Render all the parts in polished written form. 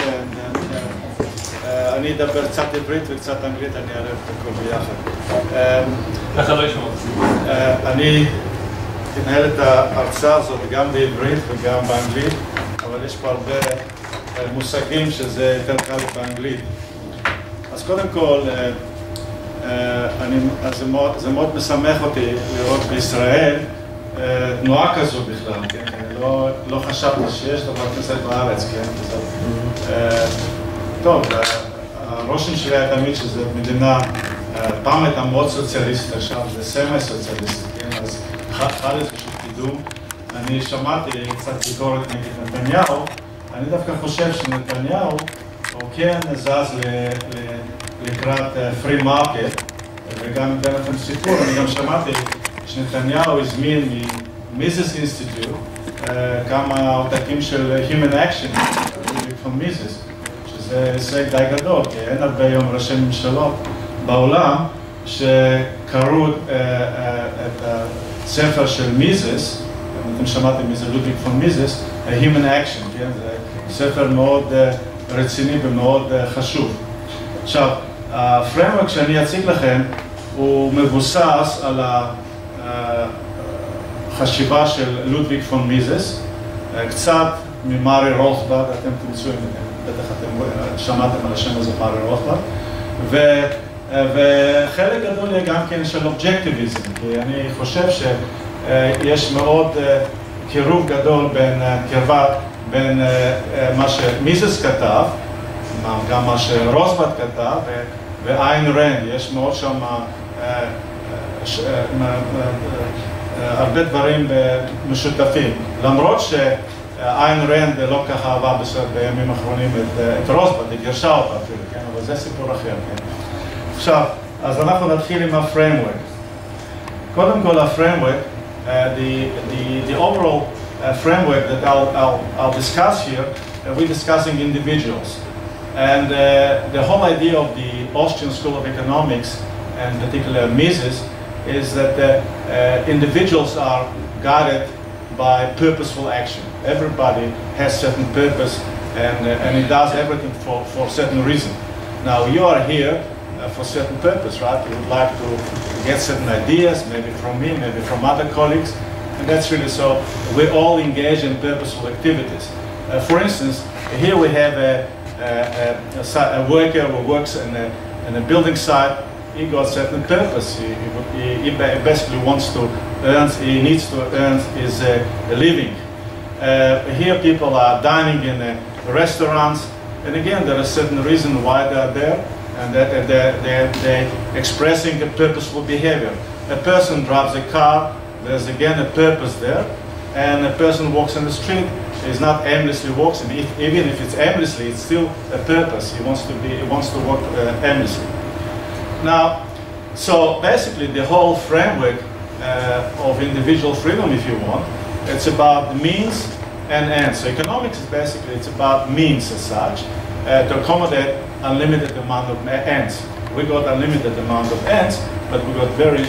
כן, אני אדבר קצת עברית וקצת אנגלית, אני אערב את הכל ביחד. ככה לא ישמעו. אני אנהל את ההרצאה הזאת גם בעברית וגם באנגלית, אבל יש פה הרבה מושגים שזה יותר קל באנגלית. אז קודם כל, זה מאוד משמח אותי לראות בישראל תנועה כזו בכלל, כן? לא חשבתי שיש דבר כזה בארץ, כן? טוב, הרושם שלי היה תמיד שזו מדינה, פעם הייתה מאוד סוציאליסטית, עכשיו זה סמי-סוציאליסטית, כן? אז חל איזשהו קידום. אני שמעתי קצת ביקורת נגד נתניהו, אני דווקא חושב שנתניהו הוא כן זז לקראת free market, וגם אתן לכם סיפור, אני גם שמעתי שנתניהו הזמין ממיזס אינסטיטוט כמה עותקים של Human Action, מיזס, שזה הישג די גדול, כי אין הרבה היום ראשי ממשלות בעולם שקראו את הספר של מיזס, אתם שמעתם מזה לודוויג פון מיזס, Human Action, כן? זה ספר מאוד רציני ומאוד חשוב. עכשיו, הפריימוורק שאני אציג לכם הוא מבוסס על החשיבה של לודוויג פון מיזס, קצת ממרי רוטברג, אתם תמצאו, בטח אתם שמעתם על השם הזה מרי רוטברג, וחלק גדול יהיה גם כן של אובג'קטיביזם, כי אני חושב שיש מאוד קירוב גדול בין מה שמיזס כתב, גם מה שרוזוולט כתב, ואיין רנד, יש מאוד שם הרבה דברים משותפים. למרות שאיין רנד לא ככה אהבה בימים האחרונים את רוזוולט, היא גירשה אותה אפילו, כן? אבל זה סיפור אחר, כן? עכשיו, אז אנחנו נתחיל עם הפריימוורק. קודם כל הפריימוורק, the overall framework that I'll discuss here, we're discussing individuals. And the whole idea of the Austrian School of Economics, and particularly Mises, is that individuals are guided by purposeful action. Everybody has certain purpose and he does everything for certain reason. Now you are here for certain purpose, right? You would like to get certain ideas, maybe from me, maybe from other colleagues, and that's really so. We all engage in purposeful activities. For instance, here we have a worker who works in a building site. He got certain purpose. He basically wants to earn. He needs to earn his living. Here, people are dining in restaurants, and again, there is certain reason why they are there, and that they're expressing a purposeful behavior. A person drives a car. There's again a purpose there, and a person walks in the street. He's not aimlessly walks, and even if it's aimlessly, it's still a purpose. He wants to walk aimlessly. Now, so basically, the whole framework of individual freedom, if you want, it's about means and ends. So economics is basically it's about means as such to accommodate unlimited amount of ends. We got unlimited amount of ends, but we got very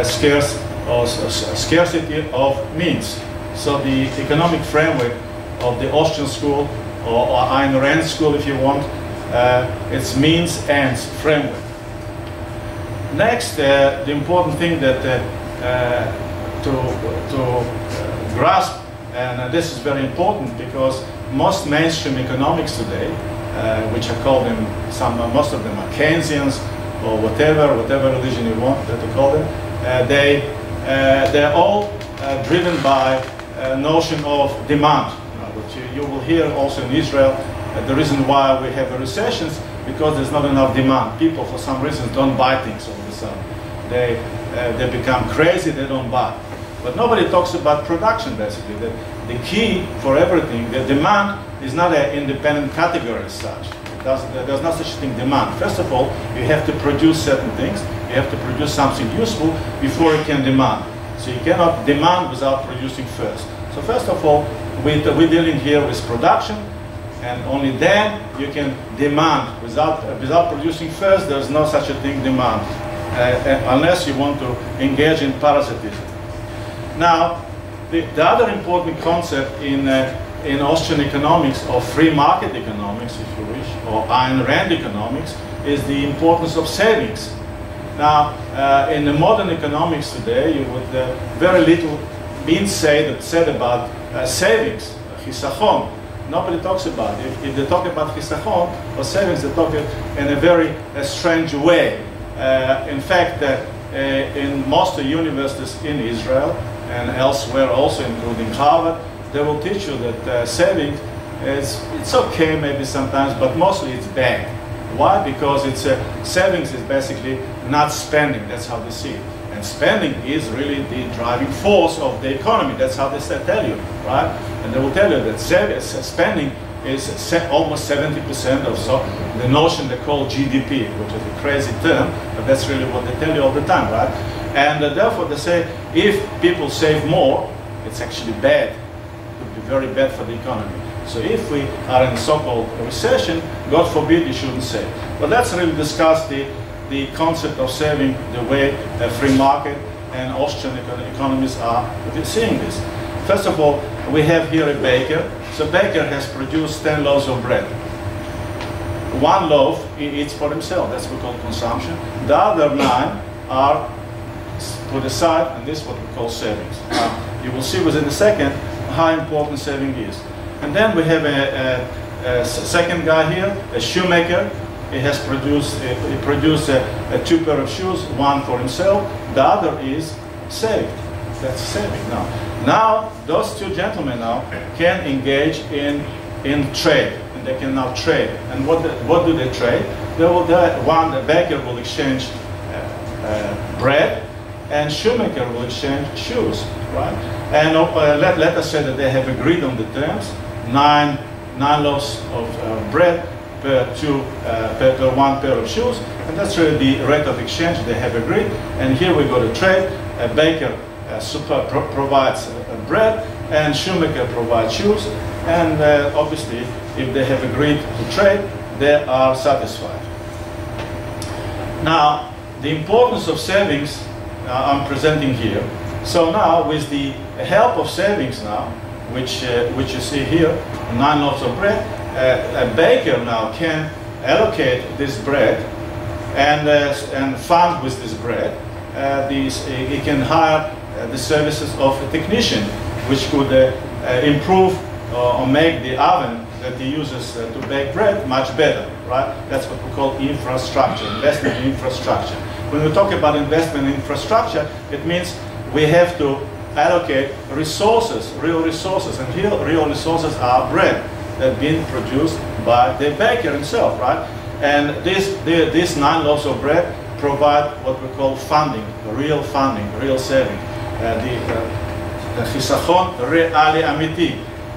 scarce or scarcity of means. So the economic framework of the Austrian school or Ayn Rand school, if you want, it's means ends framework. Next, the important thing that to grasp, and this is very important because most mainstream economics today, which I call them, most of them are Keynesians or whatever religion you want to call them, they're all driven by a notion of demand, which you will hear also in Israel. The reason why we have recessions because there's not enough demand. People, for some reason, don't buy things all of a sudden. They become crazy. They don't buy. But nobody talks about production. Basically, the key for everything, the demand, is not an independent category as such. There's no such thing demand. First of all, you have to produce certain things. You have to produce something useful before you can demand. So you cannot demand without producing first. So first of all, we're dealing here with production, and only then you can demand. Without producing first, there's no such a thing demand, unless you want to engage in parasitism. Now, the other important concept in Austrian economics, or free market economics, if you wish, or Ayn Rand economics, is the importance of savings. Now, in the modern economics today, you would very little being said about savings, חיסכון. Nobody talks about it. If they talk about חיסכון or savings, they talk it in a very strange way. In fact, in most universities in Israel and elsewhere, also including Harvard, they will teach you that saving it's okay maybe sometimes, but mostly it's bad. Why? Because savings is basically not spending. That's how they see it. And spending is really the driving force of the economy. That's how they tell you, right? And they will tell you that spending is almost 70% of the notion they call GDP, which is a crazy term, but that's really what they tell you all the time, right? And therefore they say if people save more, it's actually bad. It would be very bad for the economy. So if we are in so-called recession, God forbid you shouldn't save. But let's really discuss the concept of saving, the way a free market and Austrian economists are seeing this. First of all, we have here a baker. So baker has produced 10 loaves of bread. One loaf he eats for himself. That's what we call consumption. The other 9 are put aside, and this is what we call savings. You will see within a second how important saving is. And then we have a second guy here, a shoemaker. He has produced 2 pairs of shoes, one for himself. The other is saved. That's saving now. Now those 2 gentlemen now can engage in trade, and they can now trade. And what do they trade? The baker will exchange bread, and shoemaker will exchange shoes, right? And let us say that they have agreed on the terms: 9 loaves of bread per 1 pair of shoes, and that's really the rate of exchange they have agreed. And here we go to trade. A baker provides bread, and shoemaker provides shoes, and obviously if they have agreed to trade, they are satisfied. Now the importance of savings I'm presenting here. So now with the help of savings now, which you see here, 9 loaves of bread, a baker now can allocate this bread and fund with this bread. He can hire the services of a technician, which could improve or make the oven that he uses to bake bread much better, right? That's what we call infrastructure, investment in infrastructure. When we talk about investment in infrastructure, it means we have to allocate resources, real resources, and here real resources are bread that being produced by the baker himself, right? And these 9 loaves of bread provide what we call funding, real saving, the חיסכון ריאלי אמיתי.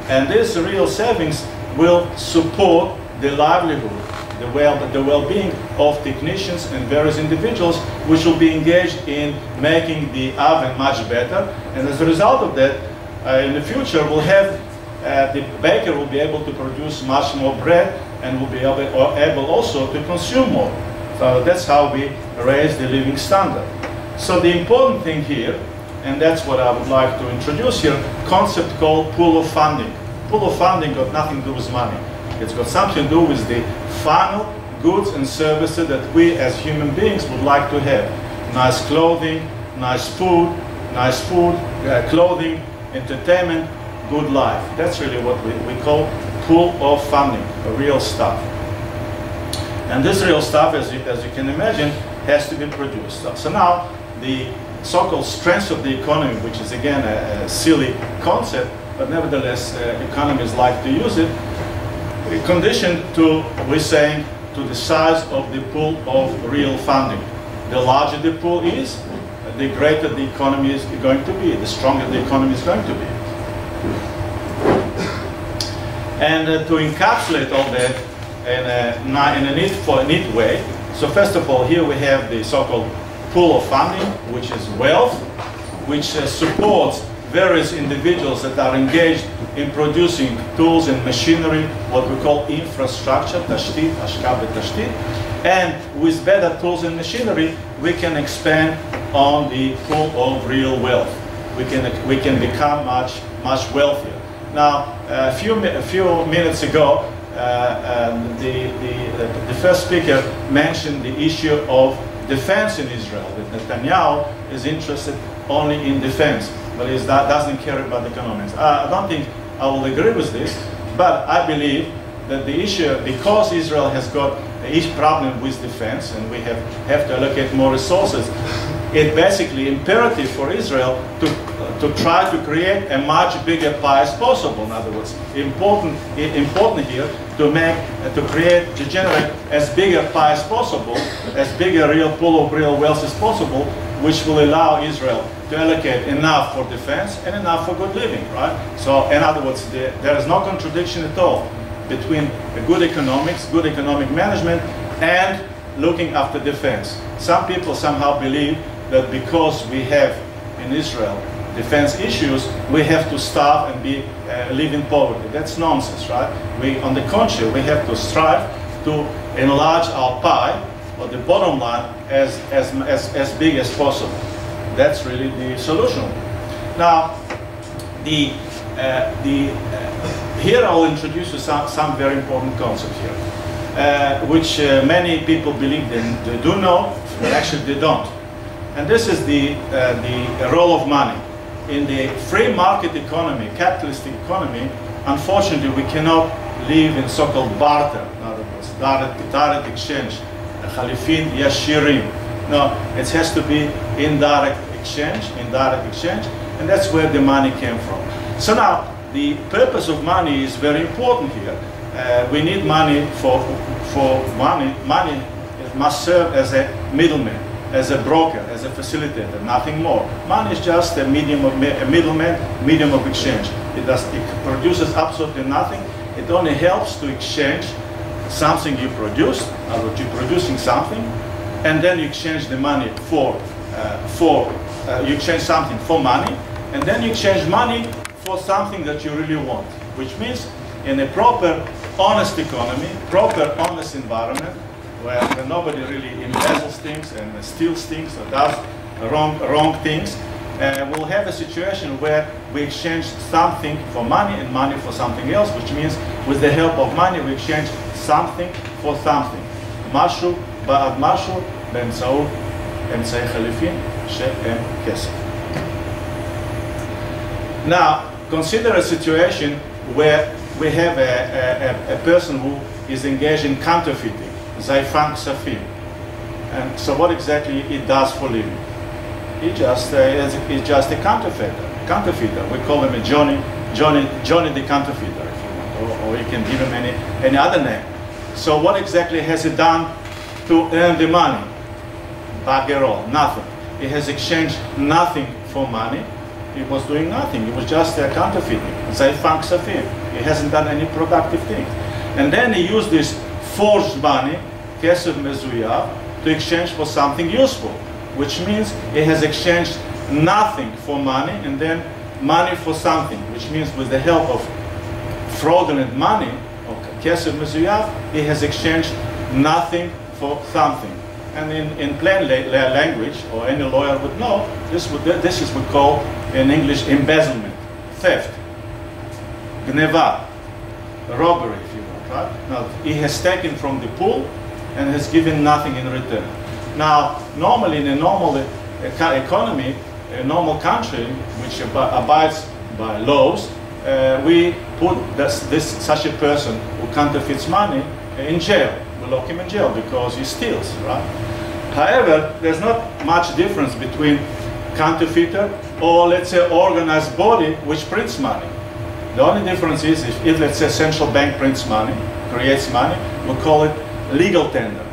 And these real savings will support the livelihood, the well-being of technicians and various individuals, which will be engaged in making the oven much better. And as a result of that, in the future, we'll have the baker will be able to produce much more bread and will be able also to consume more. So that's how we raise the living standard. So the important thing here, and that's what I would like to introduce here, concept called pool of funding. Pool of funding got nothing to do with money. It's got something to do with the final goods and services that we as human beings would like to have. Nice clothing, nice food, clothing, entertainment, good life. That's really what we call pool of funding, the real stuff. And this real stuff, as you can imagine, has to be produced. So now the so-called strength of the economy, which is again a silly concept, but nevertheless economists like to use it, conditioned to, we're saying, to the size of the pool of real funding. The larger the pool is, the greater the economy is going to be, the stronger the economy is going to be. And to encapsulate all that in a neat way, so first of all, here we have the so-called pool of funding, which is wealth, which supports various individuals that are engaged in producing tools and machinery, what we call infrastructure, תשתית, השקעה בתשתית. And with better tools and machinery, we can expand on the pool of real wealth. We can become much wealthier. Now, a few minutes ago, the first speaker mentioned the issue of defense in Israel. That Netanyahu is interested only in defense, but he doesn't care about economics. I don't think I will agree with this, but I believe that the issue, because Israel has got each problem with defense, and we have to allocate more resources, it's basically imperative for Israel to try to create a much bigger pie as possible. In other words, important here to generate as big a pie as possible, as big a real pool of real wealth as possible, which will allow Israel to allocate enough for defense and enough for good living, right? So, in other words, there is no contradiction at all between good economics, good economic management, and looking after defense. Some people somehow believe that because we have in Israel defense issues, we have to starve and live in poverty. That's nonsense, right? On the contrary, we have to strive to enlarge our pie, or the bottom line, as big as possible. That's really the solution. Now, here I'll introduce you some very important concepts here, which many people believe they do know, but actually they don't. And this is the role of money. In the free market economy, capitalistic economy, unfortunately we cannot live in so-called barter, in other words, direct exchange, חלופיות ישירים. No, it has to be indirect exchange, and that's where the money came from. So now, the purpose of money is very important here. We need money for money. Money must serve as a middleman, as a broker, as a facilitator, nothing more. Money is just a middleman, medium of exchange. It produces absolutely nothing. It only helps to exchange something you produced, or you're producing something, and then you exchange the money you exchange something for money, and then you exchange money for something that you really want, which means in a proper, honest economy, proper, honest environment, where nobody really embezzles things and steals things or does wrong things, we'll have a situation where we exchange something for money and money for something else, which means with the help of money we exchange something for something. משהו בעד משהו באמצעות אמצעי חליפין שהם כסף. Now, consider a situation where we have a person who is engaged in counterfeiting, Frank Shostak. And so what exactly he does for living? He's just a counterfeiter. We call him a Johnny the counterfeiter, if you want, or you can give him any other name. So what exactly has he done to earn the money? Bugger all, nothing. He has exchanged nothing for money. He was doing nothing. He was just counterfeiting. Frank Shostak. He hasn't done any productive things. And then he used this forged money, כסף מזויף, to exchange for something useful, which means he has exchanged nothing for money and then money for something, which means with the help of fraudulent money, כסף מזויף, he has exchanged nothing for something. And in plain language, or any lawyer would know, this is what we call in English embezzlement, theft, gneva, robbery, if you want, right? Now, he has taken from the pool and has given nothing in return. Now, normally in a normal economy, a normal country which abides by laws, we put such a person who counterfeits money in jail. We lock him in jail because he steals, right? However, there's not much difference between counterfeiter or, let's say, organized body which prints money. The only difference is if let's say, central bank prints money, creates money, we call it legal tender.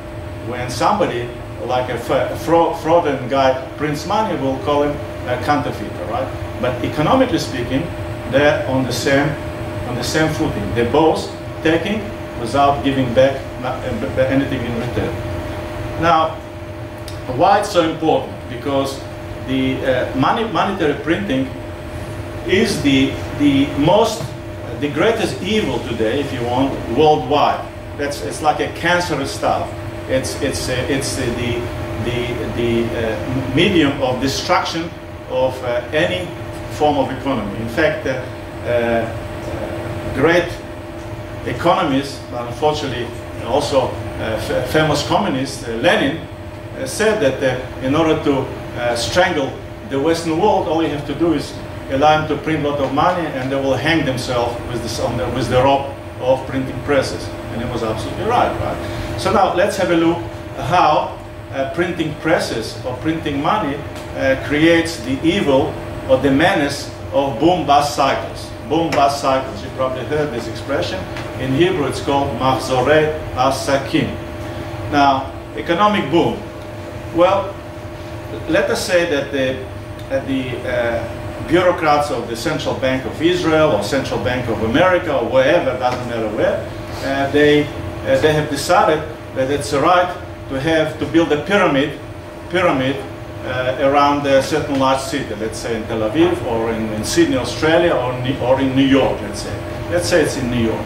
When somebody, like a fraudulent guy, prints money, we'll call him a counterfeiter, right? But economically speaking, they're on the same footing. They're both taking without giving back anything in return. Now, why it's so important? Because the monetary printing is the greatest evil today, if you want, worldwide. It's like a cancerous stuff. It's the medium of destruction of any form of economy. In fact, great economist, but unfortunately also famous communist, Lenin, said that in order to strangle the Western world, all you have to do is allow them to print a lot of money, and they will hang themselves with the rope of printing presses. And he was absolutely right, right? So now let's have a look at how printing presses or printing money creates the evil or the menace of boom-bust cycles. Boom-bust cycles, you probably heard this expression. In Hebrew it's called mahzorei asakim. Now, economic boom. Well, let us say that the bureaucrats of the Central Bank of Israel or Central Bank of America or wherever, doesn't matter where, they have decided that it's right to build a pyramid around a certain large city, let's say in Tel Aviv or in Sydney, Australia, or in New York, let's say. Let's say it's in New York.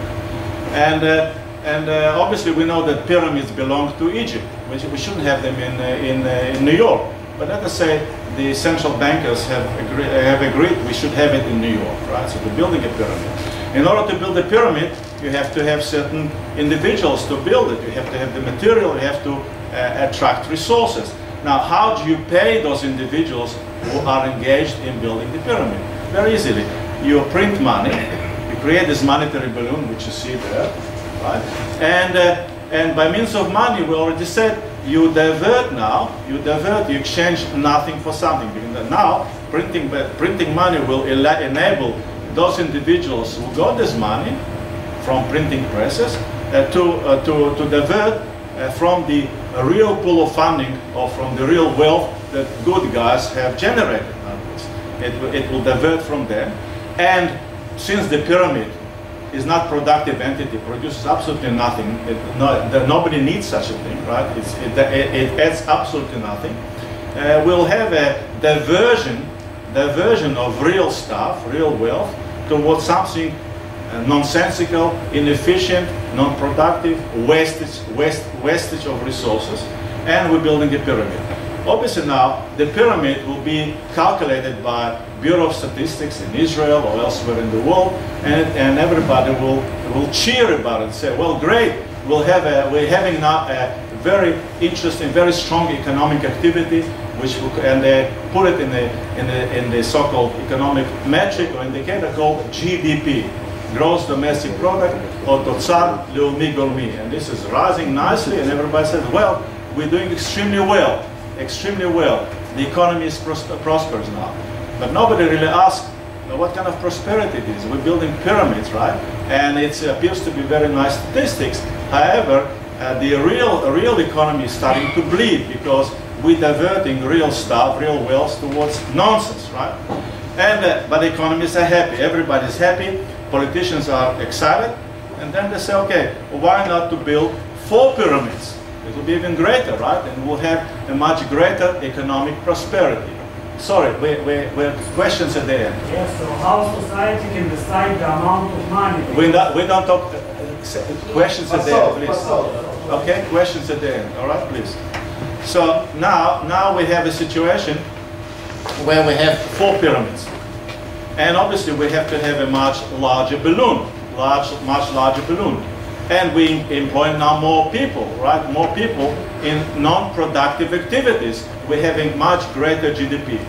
And obviously we know that pyramids belong to Egypt. We shouldn't have them in New York. But let us say the central bankers have agreed we should have it in New York, right? So they're building a pyramid. In order to build a pyramid, you have to have certain individuals to build it. You have to have the material, you have to attract resources. Now, how do you pay those individuals who are engaged in building the pyramid? Very easily. You print money, you create this monetary balloon, which you see there, right? And by means of money, we already said, you exchange nothing for something. Because now, printing money will enable those individuals who got this money from printing presses to divert from the real pool of funding or from the real wealth that good guys have generated. It will divert from them. And since the pyramid is not productive entity, produces absolutely nothing, nobody needs such a thing, right? It adds absolutely nothing. We'll have a diversion of real stuff, real wealth, towards something nonsensical, inefficient, non-productive, wastage of resources, and we're building a pyramid. Obviously now, the pyramid will be calculated by Bureau of Statistics in Israel or elsewhere in the world, and everybody will cheer about it and say, well, great, we're having now a very interesting, very strong economic activity, and they put it in the so-called economic metric or indicator called GDP, Gross Domestic Product, or Totzar Leumi Golmi. And this is rising nicely, and everybody says, well, we're doing extremely well. Extremely well. The economy is prospers now. But nobody really asks what kind of prosperity it is. We're building pyramids, right? And it appears to be very nice statistics. However, the real economy is starting to bleed because we're diverting real stuff, real wealth towards nonsense, right? But economists are happy. Everybody's happy. Politicians are excited. And then they say, okay, why not to build 4 pyramids? It will be even greater, right? And we'll have a much greater economic prosperity. Sorry, we have questions at the end. Yes, so how society can decide the amount of money? We don't talk, questions at the end, please. Okay, questions at the end, all right, please. So now we have a situation where we have 4 pyramids. And obviously we have to have a much larger balloon, much larger balloon. And we employ now more people, right? More people in non-productive activities. We're having much greater GDP.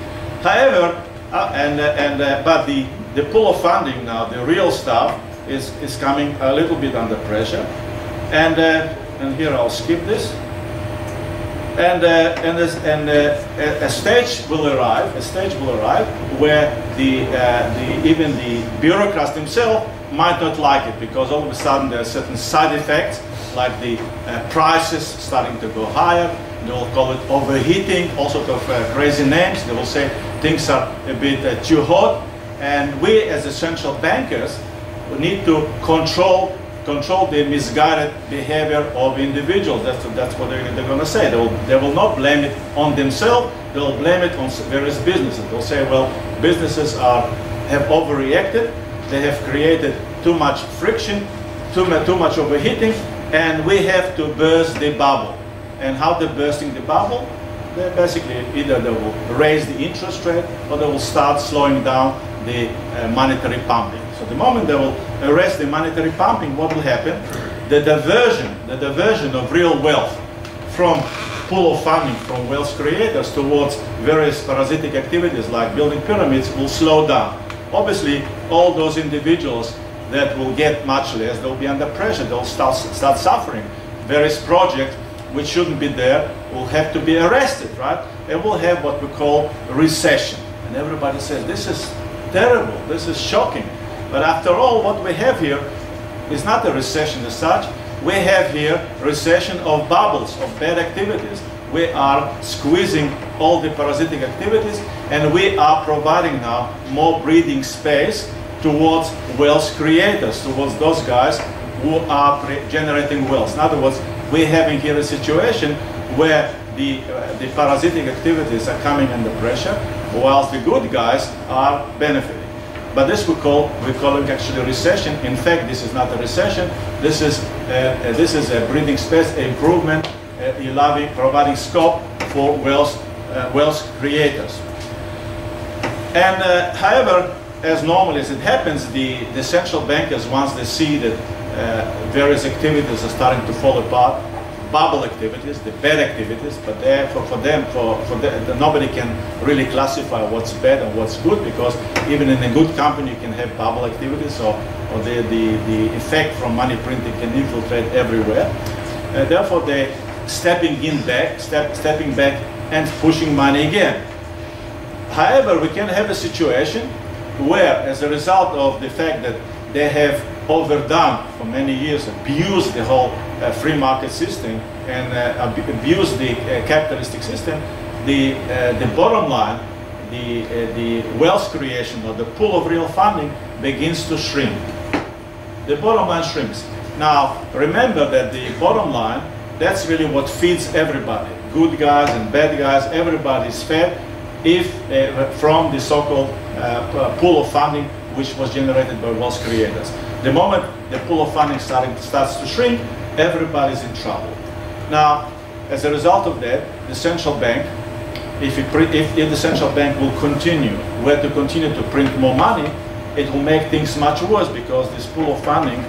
However, but the pool of funding now, the real stuff, is coming a little bit under pressure. And here I'll skip this. And a stage will arrive where even the bureaucrats themselves might not like it, because all of a sudden there are certain side effects, like the prices starting to go higher. They will call it overheating, all sorts of crazy names. They will say things are a bit too hot, and we as essential bankers need to control the misguided behavior of individuals. That's what they're going to say. They will not blame it on themselves. They will blame it on various businesses. They'll say, well, businesses have overreacted. They have created too much friction, too much overheating, and we have to burst the bubble. And how they're bursting the bubble? They basically either they will raise the interest rate or they will start slowing down the monetary pumping. So the moment they will arrest the monetary pumping, what will happen? The diversion of real wealth from pool of funding from wealth creators towards various parasitic activities like building pyramids will slow down. Obviously, all those individuals that will get much less, they'll be under pressure, they'll start suffering. Various projects which shouldn't be there will have to be arrested, right? And we'll have what we call recession. And everybody says, this is terrible, this is shocking. But after all, what we have here is not a recession as such. We have here recession of bubbles, of bad activities. We are squeezing all the parasitic activities, and we are providing now more breathing space towards wealth creators, towards those guys who are generating wealth. In other words, we're having here a situation where the parasitic activities are coming under pressure, whilst the good guys are benefiting. But this we call it actually a recession. In fact, this is not a recession. This is a breathing space, improvement, providing scope for wealth creators. And however, as normally as it happens, the central bankers, once they see that various activities are starting to fall apart, bubble activities, the bad activities, but nobody can really classify what's bad and what's good, because even in a good company you can have bubble activities, or the effect from money printing can infiltrate everywhere. Therefore, they're stepping back and pushing money again. However, we can have a situation where, as a result of the fact that they have overdone for many years, abused the whole free market system and abused the capitalistic system, the bottom line, the wealth creation or the pool of real funding begins to shrink. The bottom line shrinks. Now, remember that the bottom line, that's really what feeds everybody. Good guys and bad guys, everybody is fed from the so-called pool of funding which was generated by wealth creators. The moment the pool of funding starts to shrink, everybody's in trouble. Now, as a result of that, the central bank, if the central bank will continue to print more money, it will make things much worse, because this pool of funding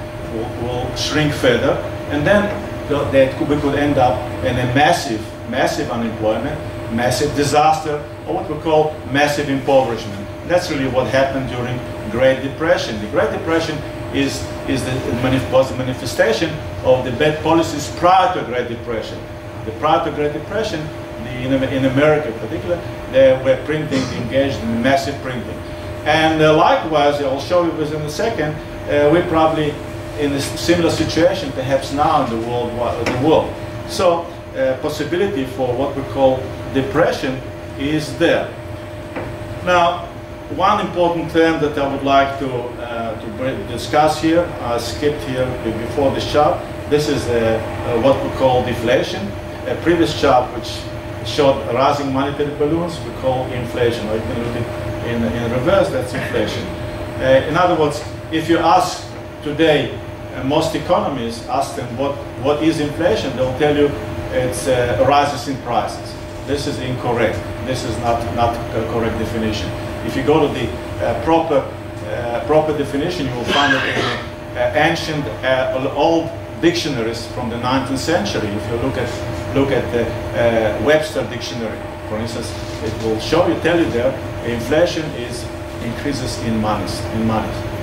will shrink further, and then we could end up in a massive unemployment, massive disaster, or what we call massive impoverishment. That's really what happened during Great Depression. The Great Depression was the manifestation of the bad policies prior to Great Depression. Prior to Great Depression, in America in particular, they were engaged in massive printing. And likewise, I'll show you this in a second, we're probably in a similar situation perhaps now in the world. So possibility for what we call depression is there. Now, one important term that I would like to discuss here, I skipped here before this chart. This is what we call deflation. A previous chart which showed rising monetary balloons, we call inflation, or you can look at in reverse, that's inflation. In other words, if you ask today, most economists, ask them what is inflation, they'll tell you it's rises in prices. This is incorrect. This is not a correct definition. If you go to the proper definition, you will find it in ancient old dictionaries from the 19th century. If you look at the Webster dictionary, for instance, it will tell you there, inflation is increases in money.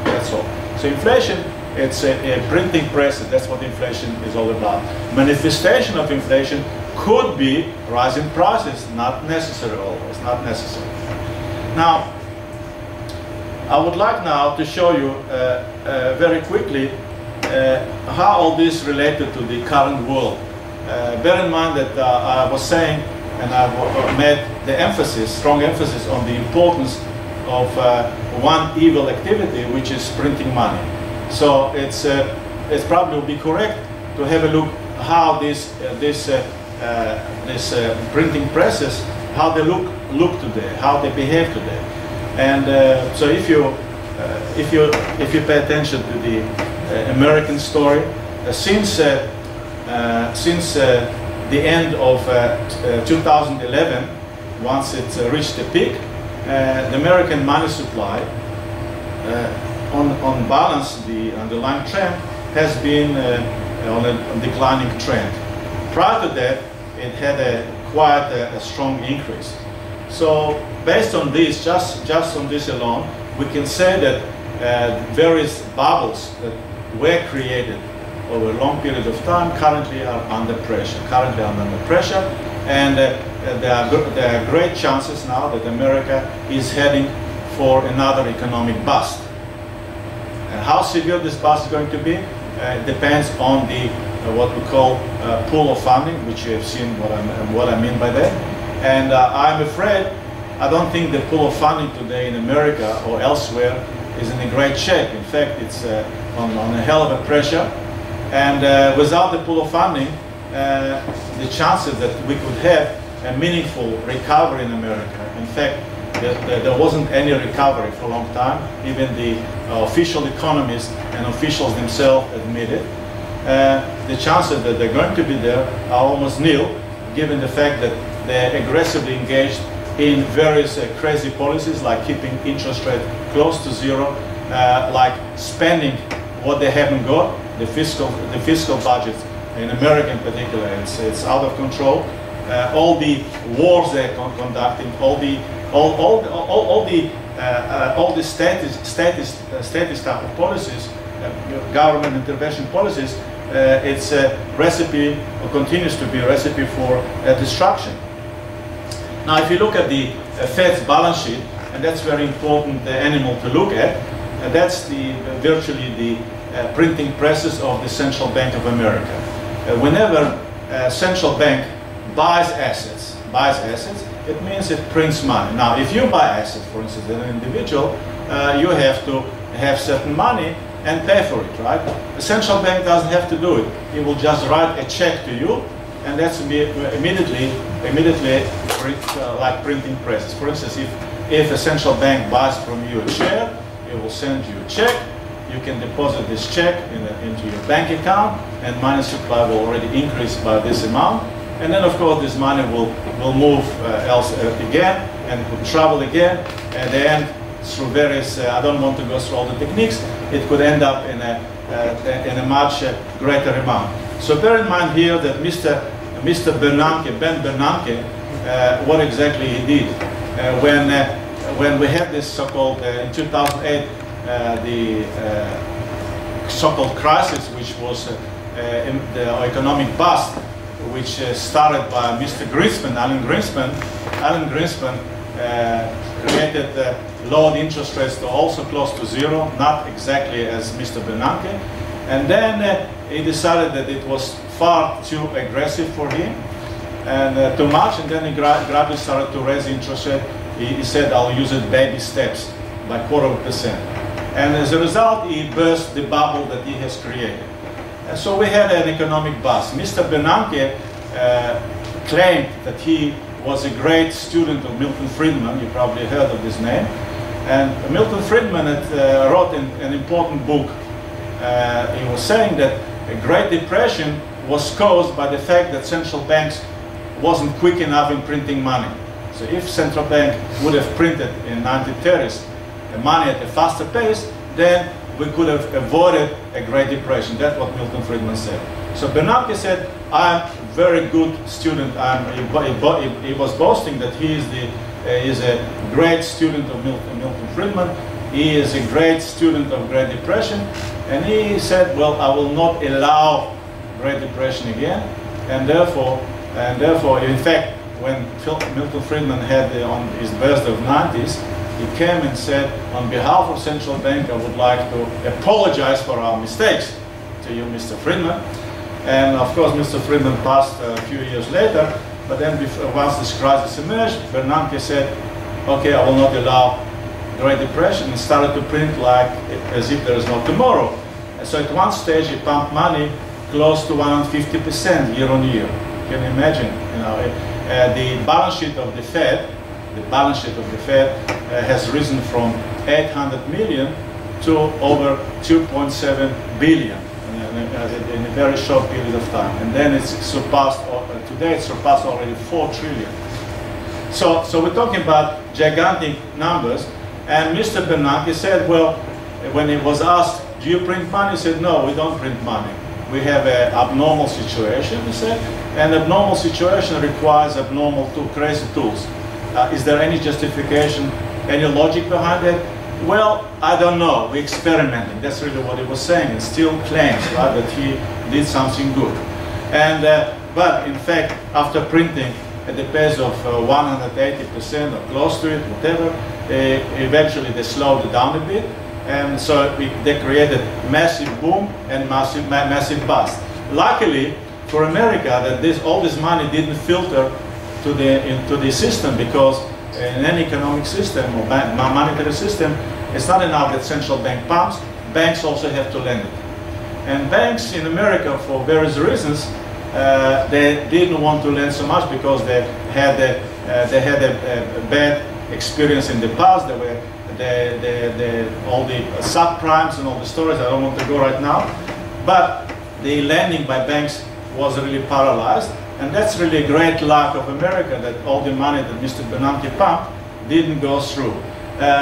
That's all. So inflation, it's a printing press. That's what inflation is all about. Manifestation of inflation could be rising prices, not necessary always, not necessary. Now, I would like now to show you very quickly how all this related to the current world. Bear in mind that I was saying, and I made the strong emphasis on the importance of one evil activity, which is printing money. So it's probably will be correct to have a look how this printing presses, how they look today, how they behave today. And so if you pay attention to the American story, since the end of 2011, once it reached the peak, the American money supply on balance, the underlying trend has been on a declining trend. Prior to that, it had quite a strong increase. So based on this, just on this alone, we can say that various bubbles that were created over a long period of time currently are under pressure. And there are great chances now that America is heading for another economic bust. And how severe this bust is going to be depends on the what we call pool of funding, which you have seen what I mean by that. And I'm afraid I don't think the pool of funding today in America or elsewhere is in a great shape. In fact, it's on a hell of a pressure. And without the pool of funding, the chances that we could have a meaningful recovery in America. In fact, there wasn't any recovery for a long time. Even the official economists and officials themselves admitted. The chances that they're going to be there are almost nil, given the fact that they're aggressively engaged in various crazy policies, like keeping interest rate close to zero, like spending what they haven't got. The fiscal budget in America in particular, it's out of control. All the wars they're conducting, all the status type of policies, government intervention policies, it's a recipe, or continues to be a recipe for destruction. Now, if you look at the Fed's balance sheet, and that's very important animal to look at, that's virtually the printing presses of the Central Bank of America. Whenever a central bank buys assets, it means it prints money. Now, if you buy assets, for instance, as an individual, you have to have certain money and pay for it, right? The central bank doesn't have to do it. It will just write a check to you, and that's immediately like printing presses. For instance, if a central bank buys from you a share, it will send you a check. You can deposit this check into your bank account, and money supply will already increase by this amount. And then, of course, this money will move again and could travel again. At the end, through various, I don't want to go through all the techniques, it could end up in a much greater amount. So bear in mind here that Mr. Bernanke, Ben Bernanke, what exactly he did. When we had this so-called, in 2008, the so-called crisis, which was the economic bust, which started by Mr. Greenspan, Alan Greenspan. Alan Greenspan created lowered interest rates to also close to zero, not exactly as Mr. Bernanke. And then he decided that it was far too aggressive for him and too much, and then he gradually started to raise interest rate. He said, I'll use it baby steps by 0.25%. And as a result, he burst the bubble that he has created. And so we had an economic bust. Mr. Bernanke claimed that he was a great student of Milton Friedman. You probably heard of this name. And Milton Friedman wrote an important book. He was saying that a Great Depression was caused by the fact that central banks wasn't quick enough in printing money. So if central bank would have printed in 1930s money at a faster pace, then we could have avoided a Great Depression. That's what Milton Friedman said. So Bernanke said, I'm a very good student. He was boasting that he is a great student of Milton Friedman. He is a great student of Great Depression. And he said, well, I will not allow Great Depression again. And therefore, in fact, when Milton Friedman had on his birthday of 90s, he came and said, on behalf of central bank, I would like to apologize for our mistakes to you, Mr. Friedman. And of course, Mr. Friedman passed a few years later, but then once this crisis emerged, Bernanke said, okay, I will not allow Great Depression, and started to print like as if there is no tomorrow. And so at one stage, he pumped money close to 150% year on year. Can you imagine? You know, the balance sheet of the Fed, has risen from 800 million to over 2.7 billion in a very short period of time. And then it's surpassed, today it's surpassed already 4 trillion. So we're talking about gigantic numbers. And Mr. Bernanke said, well, when he was asked, do you print money? He said, no, we don't print money. We have an abnormal situation, he said, and abnormal situation requires abnormal crazy tools. Is there any justification, any logic behind it? Well, I don't know. We're experimenting. That's really what he was saying. It still claims, right, that he did something good. And but in fact, after printing at the pace of 180% or close to it, whatever, eventually they slowed it down a bit. And so they created massive boom and massive bust. Luckily for America, that all this money didn't filter into the system, because in any economic system or monetary system, it's not enough that central bank pumps. Banks also have to lend it. And banks in America, for various reasons, they didn't want to lend so much because they had a bad experience in the past. There were all the subprimes and all the stories. I don't want to go right now, but the lending by banks was really paralyzed, and that's really a great luck of America that all the money that Mr. Bernanke pumped didn't go through.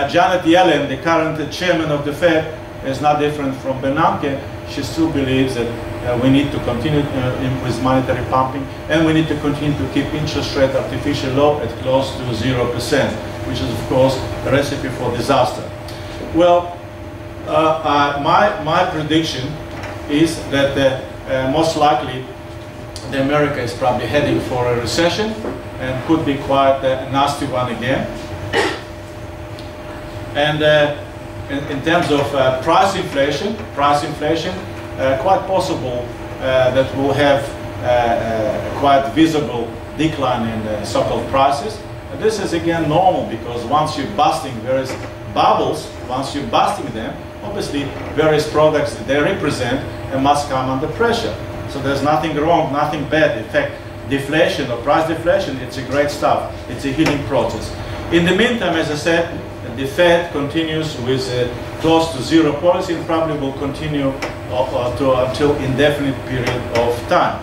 Janet Yellen, the current chairman of the Fed, is not different from Bernanke. She still believes that we need to continue with monetary pumping, and we need to continue to keep interest rate artificially low at close to 0%, which is, of course, a recipe for disaster. Well, my prediction is that most likely America is probably heading for a recession, and could be quite a nasty one again. And in terms of price inflation, quite possible that we'll have quite visible decline in so-called prices. And this is again normal, because once you're busting various bubbles, once you're busting them, obviously various products that they represent must come under pressure. So there's nothing wrong, nothing bad. In fact, deflation or price deflation, it's a great stuff. It's a healing process. In the meantime, as I said, the Fed continues with a close to zero policy, and probably will continue until indefinite period of time.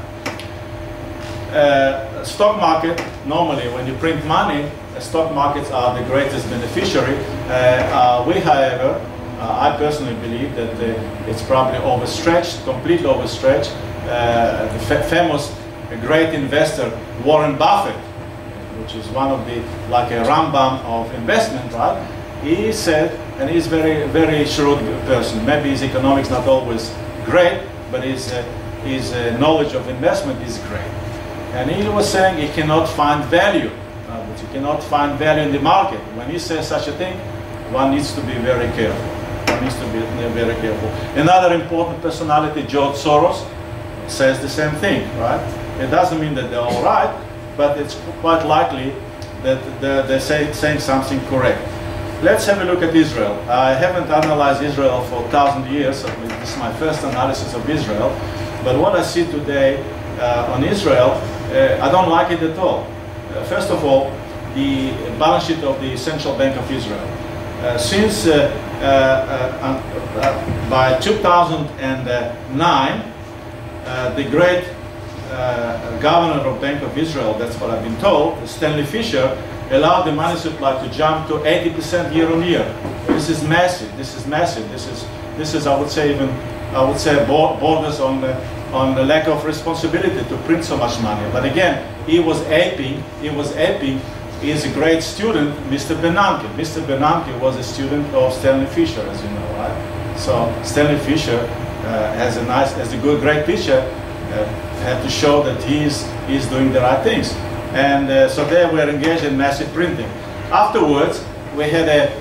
Stock market, normally when you print money, stock markets are the greatest beneficiary. However, I personally believe that it's probably overstretched, completely overstretched. The famous great investor Warren Buffett, which is one of the, like a Rambam of investment, right? He said, and he's very, very shrewd person. Maybe his economics not always great, but his knowledge of investment is great. And he was saying he cannot find value. But you cannot find value in the market. When he says such a thing, one needs to be very careful. One needs to be very careful. Another important personality, George Soros, says the same thing, right? It doesn't mean that they're all right, but it's quite likely that they're saying something correct. Let's have a look at Israel. I haven't analyzed Israel for 1,000 years, so this is my first analysis of Israel. But what I see today on Israel, I don't like it at all. First of all, the balance sheet of the Central Bank of Israel. Since by 2009, the great governor of Bank of Israel, that's what I've been told, Stanley Fischer, allowed the money supply to jump to 80% year on year. This is massive. This is massive. This is I would say borders on the lack of responsibility to print so much money. But again, he was aping. He's a great student, Mr. Bernanke. Mr. Bernanke was a student of Stanley Fischer, as you know, right? So Stanley Fischer, as a great teacher, had to show that he's doing the right things. And so they were engaged in massive printing. Afterwards, we had a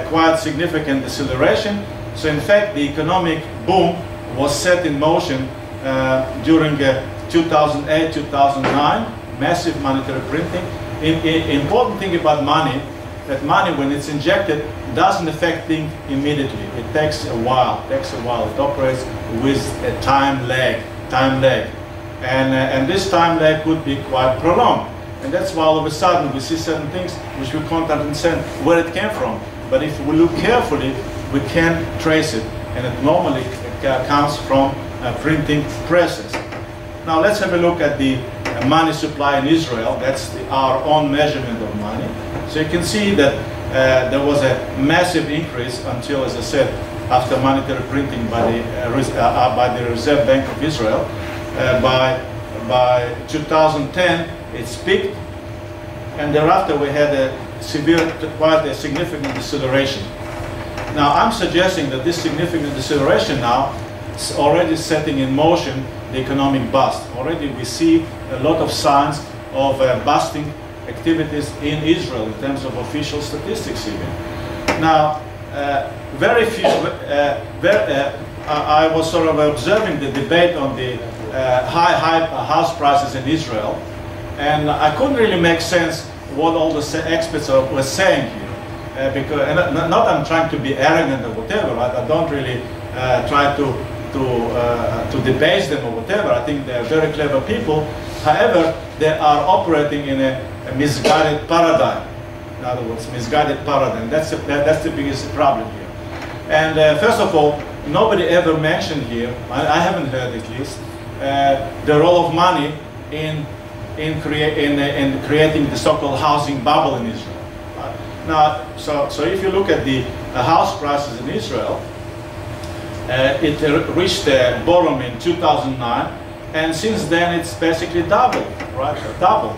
quite significant deceleration. So in fact, the economic boom was set in motion during 2008, 2009, massive monetary printing. Important thing about money, that money, when it's injected, doesn't affect things immediately. It takes a while. It operates with a time lag. And this time lag could be quite prolonged. And that's why all of a sudden we see certain things which we can't understand where it came from. But if we look carefully, we can trace it. And it normally comes from printing presses. Now let's have a look at the money supply in Israel. That's our own measurement of money. So you can see that there was a massive increase until, as I said, after monetary printing by the Reserve Bank of Israel. By 2010, it's peaked, and thereafter we had a quite a significant deceleration. Now, I'm suggesting that this significant deceleration now is already setting in motion the economic bust. Already we see a lot of signs of busting activities in Israel in terms of official statistics even. Now, very few, I was sort of observing the debate on the high house prices in Israel, and I couldn't really make sense what all the experts were saying here. Because, and not I'm trying to be arrogant or whatever, right? I don't really try to debase them or whatever. I think they're very clever people. However, they are operating in a misguided paradigm. In other words, misguided paradigm. That's the biggest problem here. And first of all, nobody ever mentioned here, I haven't heard at least, the role of money in creating the so-called housing bubble in Israel. Now, so if you look at the house prices in Israel, it reached the bottom in 2009, and since then it's basically doubled, right? Doubled.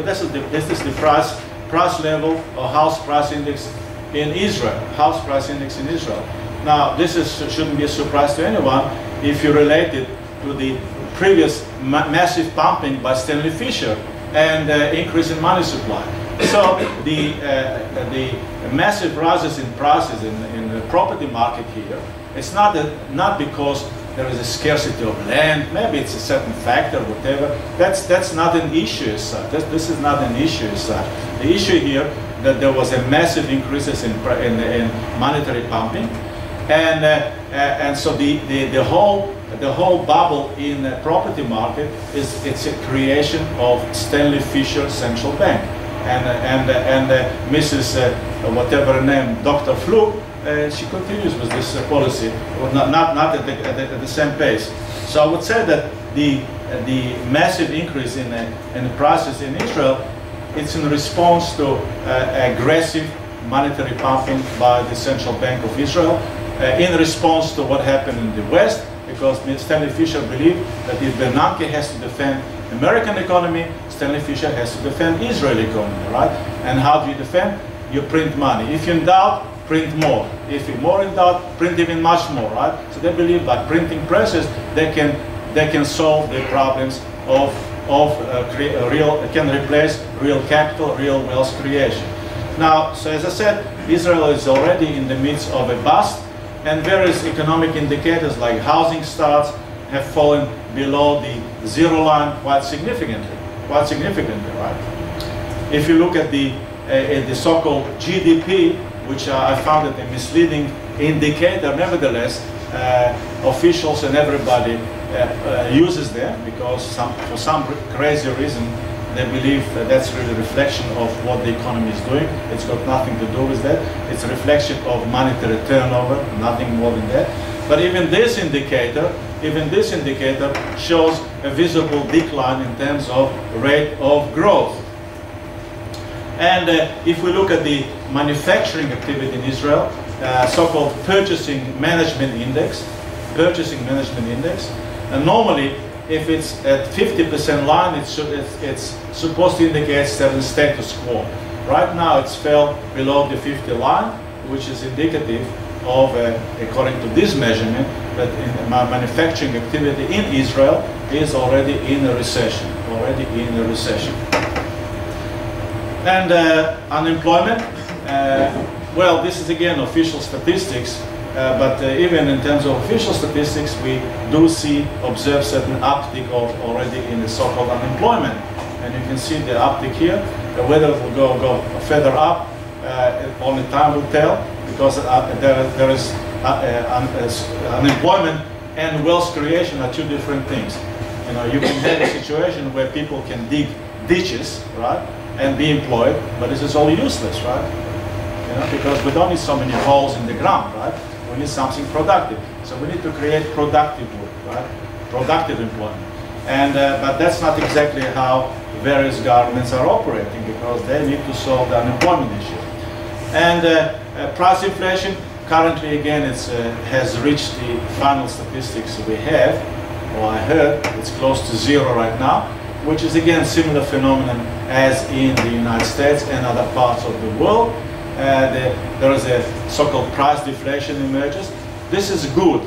This is the price level or house price index in Israel. House price index in Israel. Now, this shouldn't be a surprise to anyone if you relate it to the previous massive pumping by Stanley Fischer and increase in money supply. So the massive rises in prices in the property market here, it's not because there is a scarcity of land, maybe it's a certain factor, whatever. That's not an issue as such. This is not an issue as such. The issue here that there was a massive increases in monetary pumping, and so the whole bubble in the property market it's a creation of Stanley Fischer Central Bank. And Mrs. Whatever her name, Dr. Fluke, she continues with this policy, not at the same pace. So I would say that the massive increase in the prices in Israel, it's in response to aggressive monetary pumping by the Central Bank of Israel, in response to what happened in the West, because Stanley Fischer believed that if Bernanke has to defend American economy, Stanley Fischer has to defend Israeli economy, right? And how do you defend? You print money. If you're in doubt, print more. If you're more in doubt, print even much more, right? So they believe by printing presses, they can solve the problems can replace real capital, real wealth creation. Now, so as I said, Israel is already in the midst of a bust, and various economic indicators like housing starts have fallen below the zero line quite significantly, right? If you look at the so-called GDP, which I found it a misleading indicator, nevertheless, officials and everybody uses them because for some crazy reason they believe that that's really a reflection of what the economy is doing. It's got nothing to do with that. It's a reflection of monetary turnover, nothing more than that. But even this indicator shows a visible decline in terms of rate of growth. And if we look at the manufacturing activity in Israel, so-called purchasing management index, and normally if it's at 50% line, it's supposed to indicate certain status quo. Right now it's fell below the 50 line, which is indicative of, according to this measurement, that manufacturing activity in Israel is already in a recession, And unemployment, well, this is again official statistics, but even in terms of official statistics, we do observe certain uptick already in the so-called unemployment. And you can see the uptick here. Whether it will go further up, only time will tell, because there is unemployment and wealth creation are two different things. You know, you can have a situation where people can dig ditches, right, and be employed, but this is all useless, right? You know, because we don't need so many holes in the ground, right? We need something productive. So we need to create productive work, right? Productive employment. And but that's not exactly how various governments are operating, because they need to solve the unemployment issue. And price inflation Currently, again, it has reached the final statistics we have, or I heard, it's close to 0 right now, which is again similar phenomenon as in the United States and other parts of the world. There is a so-called price deflation emerges. This is good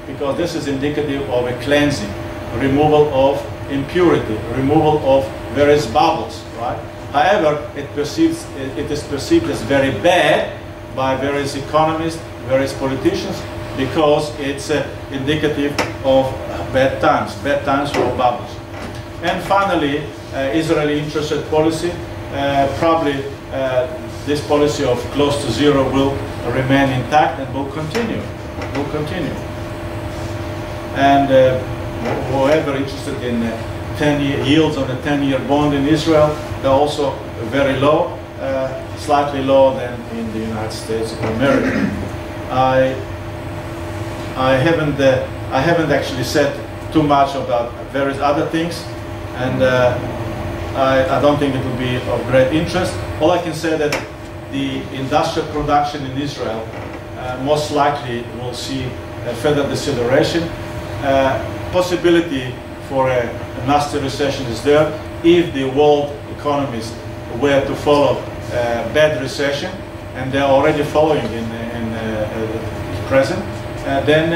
because this is indicative of a cleansing, removal of impurity, removal of various bubbles, right? However, it is perceived as very bad by various economists, various politicians, because it's indicative of bad times for bubbles. And finally, Israeli interest rate policy, probably this policy of close to 0 will remain intact and will continue. And whoever interested in 10-year yields on a 10-year bond in Israel, they're also very low, slightly lower than in the United States of America. I haven't actually said too much about various other things, and I don't think it will be of great interest. All I can say that the industrial production in Israel most likely will see a further deceleration. Possibility for a nasty recession is there if the world economies were to follow bad recession, and they're already following in present. Then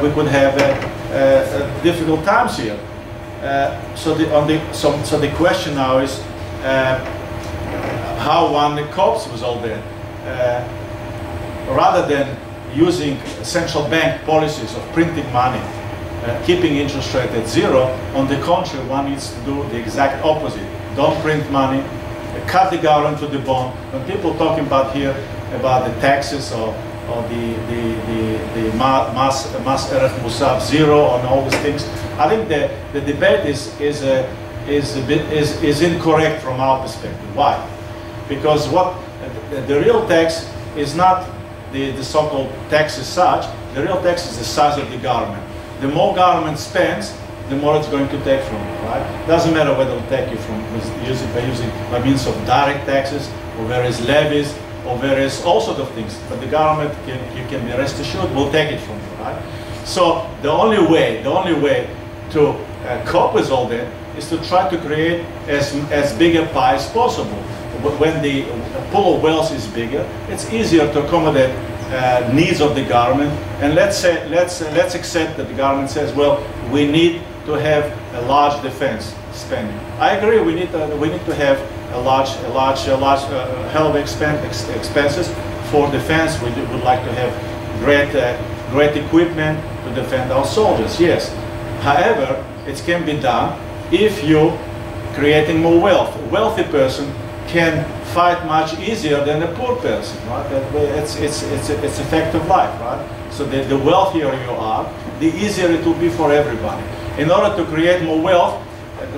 we could have difficult times here. So the question now is how one copes with all that. Rather than using central bank policies of printing money, keeping interest rate at 0, on the contrary, one needs to do the exact opposite. Don't print money, cut the government to the bone. When people talking about here about the taxes or the mass erech musaf 0 and all these things, I think the debate is incorrect from our perspective. Why? Because what the real tax is not the so-called tax as such. The real tax is the size of the government. The more government spends, the more it's going to take from you, right? Doesn't matter whether it'll take you from by means of direct taxes or various levies or various all sorts of things. But the government, you can be rest assured, will take it from you, right? So the only way to cope with all that is to try to create as big a pie as possible. When the pool of wealth is bigger, it's easier to accommodate needs of the government. And let's accept that the government says, well, we need to have a large defense spending. I agree. We need to have a large hell of expenses for defense. We would like to have great equipment to defend our soldiers. Yes. However, it can be done if you creating more wealth. A wealthy person can fight much easier than a poor person, right? It's a fact of life, right? So the wealthier you are, the easier it will be for everybody. In order to create more wealth,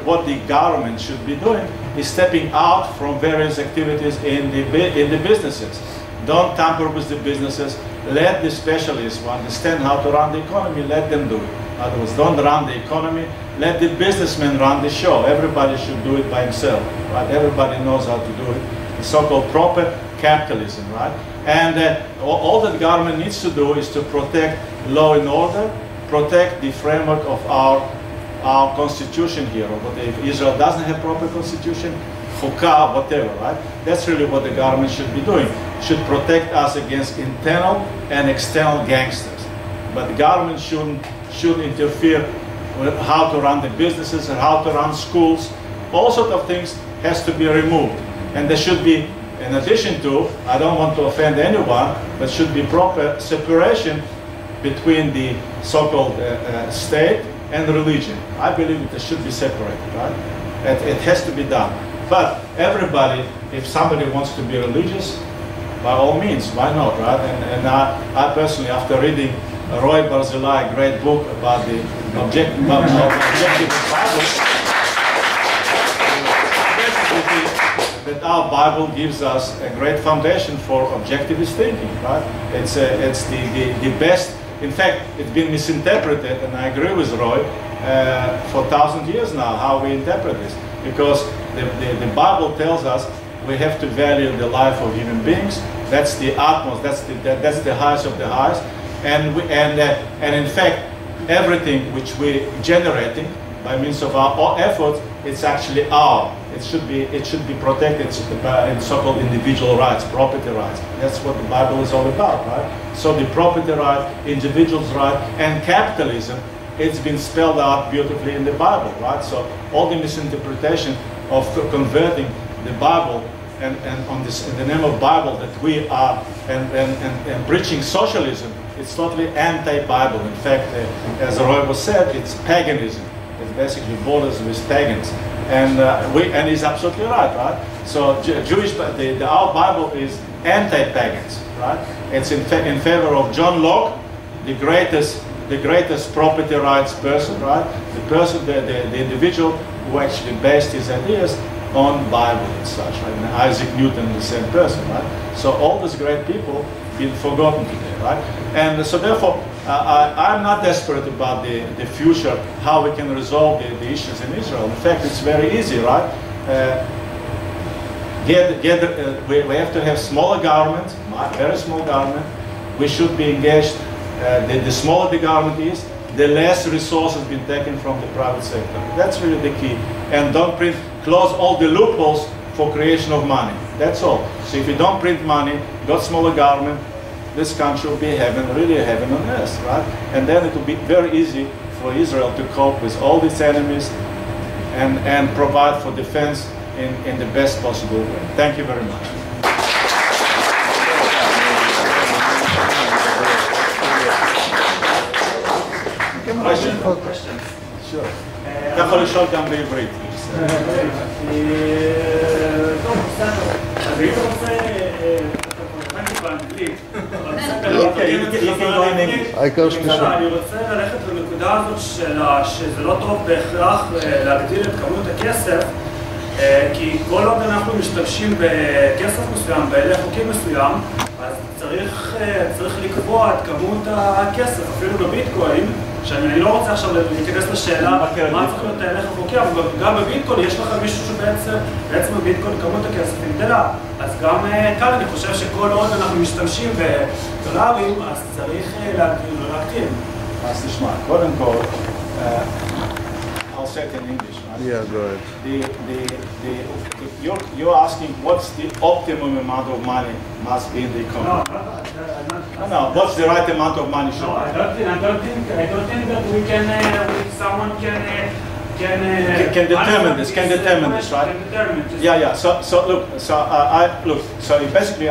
what the government should be doing is stepping out from various activities in the businesses. Don't tamper with the businesses. Let the specialists who understand how to run the economy, let them do it. In other words, don't run the economy. Let the businessmen run the show. Everybody should do it by himself, right? Everybody knows how to do it. The so-called proper capitalism, right? And all that the government needs to do is to protect law and order, protect the framework of our constitution here. But if Israel doesn't have proper constitution, chukah, whatever, right? That's really what the government should be doing. Should protect us against internal and external gangsters. But the government shouldn't interfere with how to run the businesses and how to run schools. All sorts of things has to be removed. And there should be, in addition to, I don't want to offend anyone, but should be proper separation between the so-called state and religion. I believe it should be separated, right? It has to be done. But everybody, if somebody wants to be religious, by all means, why not, right? And I personally, after reading Roy Barzilai, a great book about the objective Bible, that our Bible gives us a great foundation for objectivist thinking, right? It's the best. In fact, it's been misinterpreted, and I agree with Roy, for 1,000 years now, how we interpret this. Because the Bible tells us we have to value the life of human beings. That's the utmost, that's the highest of the highest. And in fact, everything which we're generating by means of our efforts, it's actually our. It should be protected in so-called individual rights, property rights. That's what the Bible is all about, right? So the property right, individual's right, and capitalism, it's been spelled out beautifully in the Bible, right? So all the misinterpretation of converting the Bible and on this in the name of Bible that we are and preaching socialism, it's totally anti-Bible. In fact, as Roy was said, it's paganism. It basically borders with pagans, and he's absolutely right? So our Bible is anti-pagans, right? It's in favor of John Locke, the greatest property rights person, right? The individual who actually based his ideas on Bible and such, right? And Isaac Newton, the same person, right? So all these great people been forgotten today, right? And so therefore, I'm not desperate about the future, how we can resolve the issues in Israel. In fact, it's very easy, right? We have to have smaller government, very small government. We should be engaged. The smaller the government is, the less resources been taken from the private sector. That's really the key. And don't close all the loopholes for creation of money. That's all. So if you don't print money, got smaller government, this country will be heaven, really a heaven on earth, right? And then it will be very easy for Israel to cope with all its enemies and provide for defense in the best possible way. Thank you very much. Question? Sure. אתה יכול לשאול גם בעברית. טוב, בסדר. אז היית רוצה... באנגלית. אני רוצה ללכת לנקודה הזאת שזה לא טוב בהכרח להגדיל את כמות הכסף, כי כל עוד אנחנו משתמשים בכסף מסוים, בהילך חוקי מסוים, אז צריך לקבוע את כמות הכסף, אפילו בביטקוין, שאני לא רוצה עכשיו להיכנס לשאלה מה צריך להיות ההילך החוקי, אבל גם בביטקוין יש לך מישהו שבעצם בביטקוין כמות הכסף גדלה. אז גם כאן אני חושב שכל עוד אנחנו משתמשים בדולרים, אז צריך להקטין. אז תשמע, קודם כל, I'll say it in English. Yeah, go ahead. You're asking what's the optimum amount of money must be in the economy. No, what's the right amount of money should be? I don't think that we can, someone can determine this. Can determine this, right? Can determine this. Yeah. So look. So basically,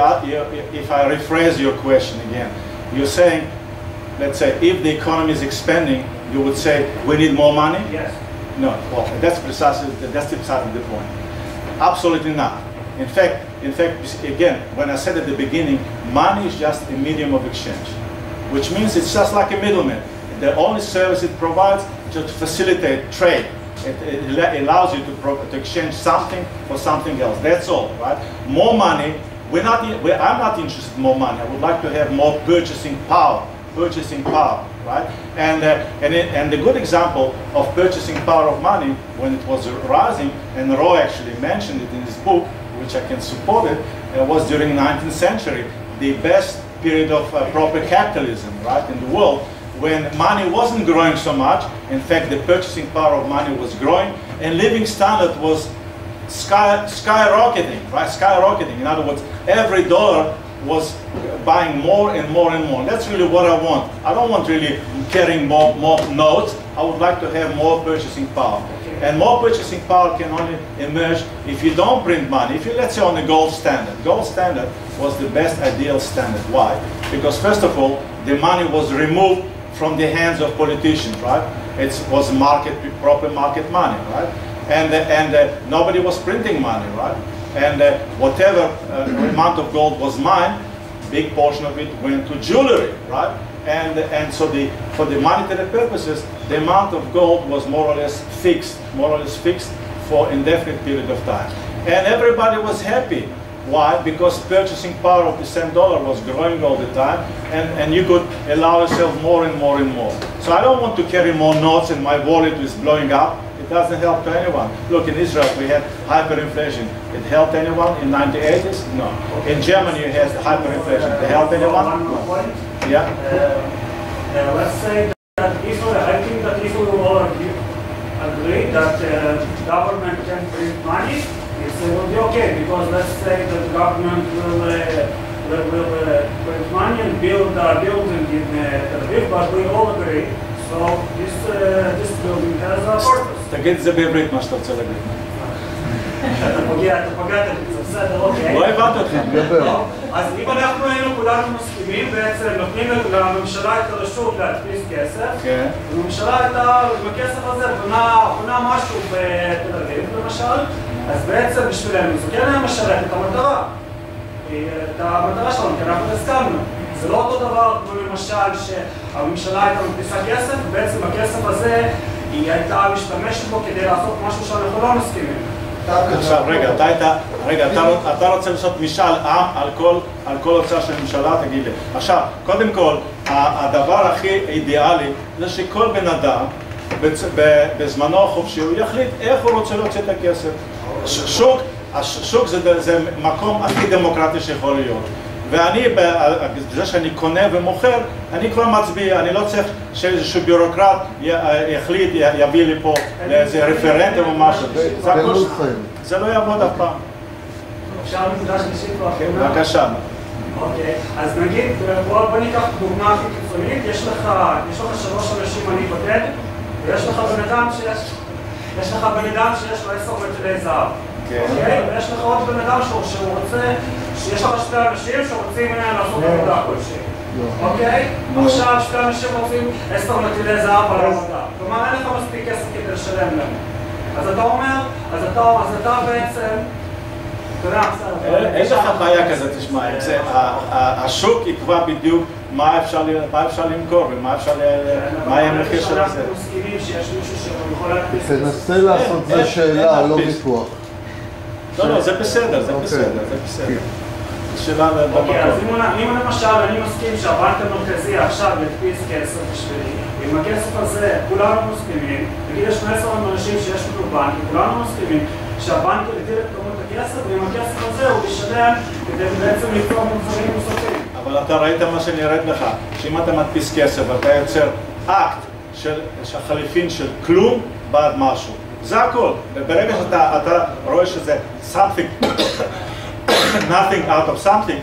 if I rephrase your question again, you're saying, let's say, if the economy is expanding, you would say we need more money. Yes. No. Well, that's precisely the point. Absolutely not. In fact, again, when I said at the beginning, money is just a medium of exchange, which means it's just like a middleman. The only service it provides is to facilitate trade. It allows you to exchange something for something else. That's all, right? More money. I'm not interested in more money. I would like to have more purchasing power. Right? And the good example of purchasing power of money when it was rising, and Roy actually mentioned it in his book, which I can support it, was during the 19th century, the best period of proper capitalism, right, in the world, when money wasn't growing so much. In fact, the purchasing power of money was growing, and living standard was skyrocketing, right? Skyrocketing. In other words, every dollar was buying more and more and more. That's really what I want. I don't want really carrying more notes. I would like to have more purchasing power. And more purchasing power can only emerge if you don't print money. If you, let's say, on the gold standard. Gold standard was the best ideal standard. Why? Because first of all, the money was removed from the hands of politicians, right? It was proper market money, right? And nobody was printing money, right? And whatever amount of gold was mined, big portion of it went to jewelry, right? And so for the monetary purposes, the amount of gold was more or less fixed for indefinite period of time. And everybody was happy. Why? Because purchasing power of the same dollar was growing all the time, and you could allow yourself more and more and more. So I don't want to carry more notes and my wallet is blowing up. doesn't help to anyone. Look, in Israel we had hyperinflation. It helped anyone in 1980s? No. In Germany you had hyperinflation. It helped anyone? One more point. Yeah. Let's say that I think that if we all agree that government can print money, it will be okay, because let's say that the government will print money and build a building in Tel Aviv, but we all agree. So this building has a purpose. תגיד את זה בעברית מה שאתה רוצה להגיד. אתה פגעת לי, זה בסדר, אוקיי. לא הבנת אותך. אז אם אנחנו היינו כולנו מסכימים, בעצם נותנים לממשלה את הרשות להדפיס כסף, הממשלה הייתה בכסף הזה בונה משהו בתל אביב למשל, אז בעצם בשבילנו זה כן היה משרת את המטרה. את המטרה שלנו, כי אנחנו הסכמנו. זה לא אותו דבר כמו למשל שהממשלה הייתה מדפיסה כסף, ובעצם הכסף הזה היא הייתה משתמשת בו כדי לעשות משהו שאנחנו לא מסכימים. עכשיו, רגע, אתה רוצה לעשות משאל עם על כל הוצאה של הממשלה, תגיד לי. עכשיו, קודם כל, הדבר הכי אידיאלי זה שכל בן אדם בזמנו החופשי הוא יחליט איך הוא רוצה להוציא את הכסף. שוק זה מקום הכי דמוקרטי שיכול להיות. ואני, בזה שאני קונה ומוכר, אני כבר מצביע, אני לא צריך שאיזשהו ביורוקרט יחליט, יביא לי פה לאיזה רפרנטים או משהו. זה לא יעבוד אף פעם. אפשר נקודה שלישית פה אחרונה? בבקשה. אוקיי, אז נגיד, בוא ניקח דוגמה הכי קיצונית, יש לך 3 אנשים אני בודד, ויש לך בן אדם שיש לו 10 מטלי זהב. אוקיי, ויש לך עוד בן אדם שהוא רוצה, שיש לך 2 אנשים שרוצים לעשות עבודה כלשהי. אוקיי? עכשיו 2 אנשים רוצים 10 מטלי זהב על העבודה. כלומר, אין לך מספיק כסף כדי לשלם להם. אז אתה אומר, אז אתה בעצם, אתה יודע, אין לך בעיה כזה, תשמע, השוק יקבע בדיוק מה אפשר למכור ומה יהיה המחיר של זה. אנחנו מסכימים שיש מישהו שיכול להדפיס. תנסה לעשות זה שאלה, לא ויכוח. לא, זה בסדר, זה בסדר. שאלה במקום. אוקיי, אז אם למשל אני מסכים שהבנק המרכזי עכשיו ידפיס כסף בשבילי, עם הכסף הזה כולנו מסכימים, נגיד יש 12 אנשים שיש לנו בנק, כולנו מסכימים שהבנק יגדיל את כמות הכסף, ועם הכסף הזה הוא ישלם כדי בעצם לקרוא מוצרים נוספים. אבל אתה ראית מה שאני אראה לך, שאם אתה מדפיס כסף ואתה יוצר אקט של חליפין של כלום בעד משהו. זה הכל. ברגע שאתה רואה שזה something, nothing out of something,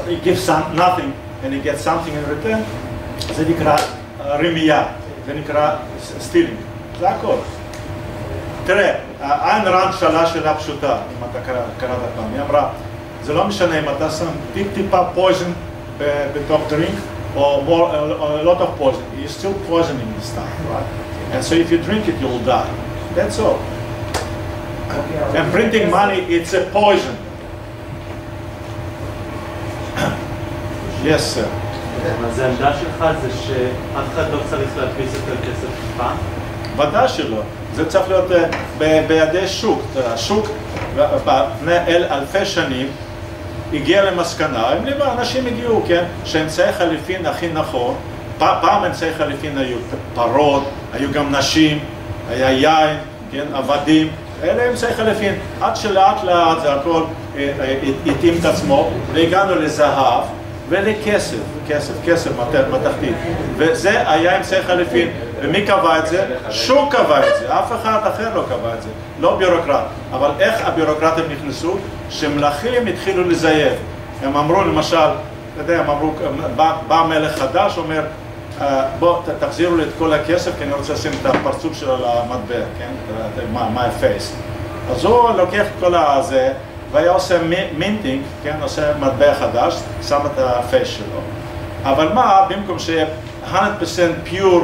you give nothing and you get something in return, זה נקרא רמייה, זה נקרא stealing. זה הכל. תראה, איין רנד שאלה פשוטה, אם אתה קראת פעם, היא אמרה, זה לא משנה אם אתה שם טיפה poison בתוך drink, or a lot of poison, you're still poisoning the stuff, right? And so if you drink it, you'll die. That's all. And printing money, it's a poison. Yes, sir. אז העמדה שלך זה שאף אחד לא צריך להדפיס יותר כסף פעם? ודאי שלא. זה צריך להיות בידי שוק. השוק לפני אלפי שנים הגיע למסקנה, אנשים הגיעו, כן, שאמצעי חליפין הכי נכון, פעם אמצעי חליפין היו פרות, היו גם נשים, היה יין, כן, עבדים, אלה אמצעי חליפין, עד שלאט לאט זה הכל התאים את עצמו, והגענו לזהב ולכסף, כסף מתכתית, וזה היה אמצעי חליפין, ומי קבע את זה? שוק קבע את זה, אף אחד אחר לא קבע את זה, לא ביורוקרט, אבל איך הביורוקרטים נכנסו? שמלכים התחילו לזייף, הם אמרו למשל, אתה יודע, הם אמרו, בא מלך חדש, אומר, בוא תחזירו לי את כל הכסף כי אני רוצה לשים את הפרצוף שלו למטבע, כן? my face. אז הוא לוקח את כל הזה והיה עושה מינטינג, כן? עושה מטבע חדש, שם את הפייס שלו. אבל מה, במקום שיהיה 100% pure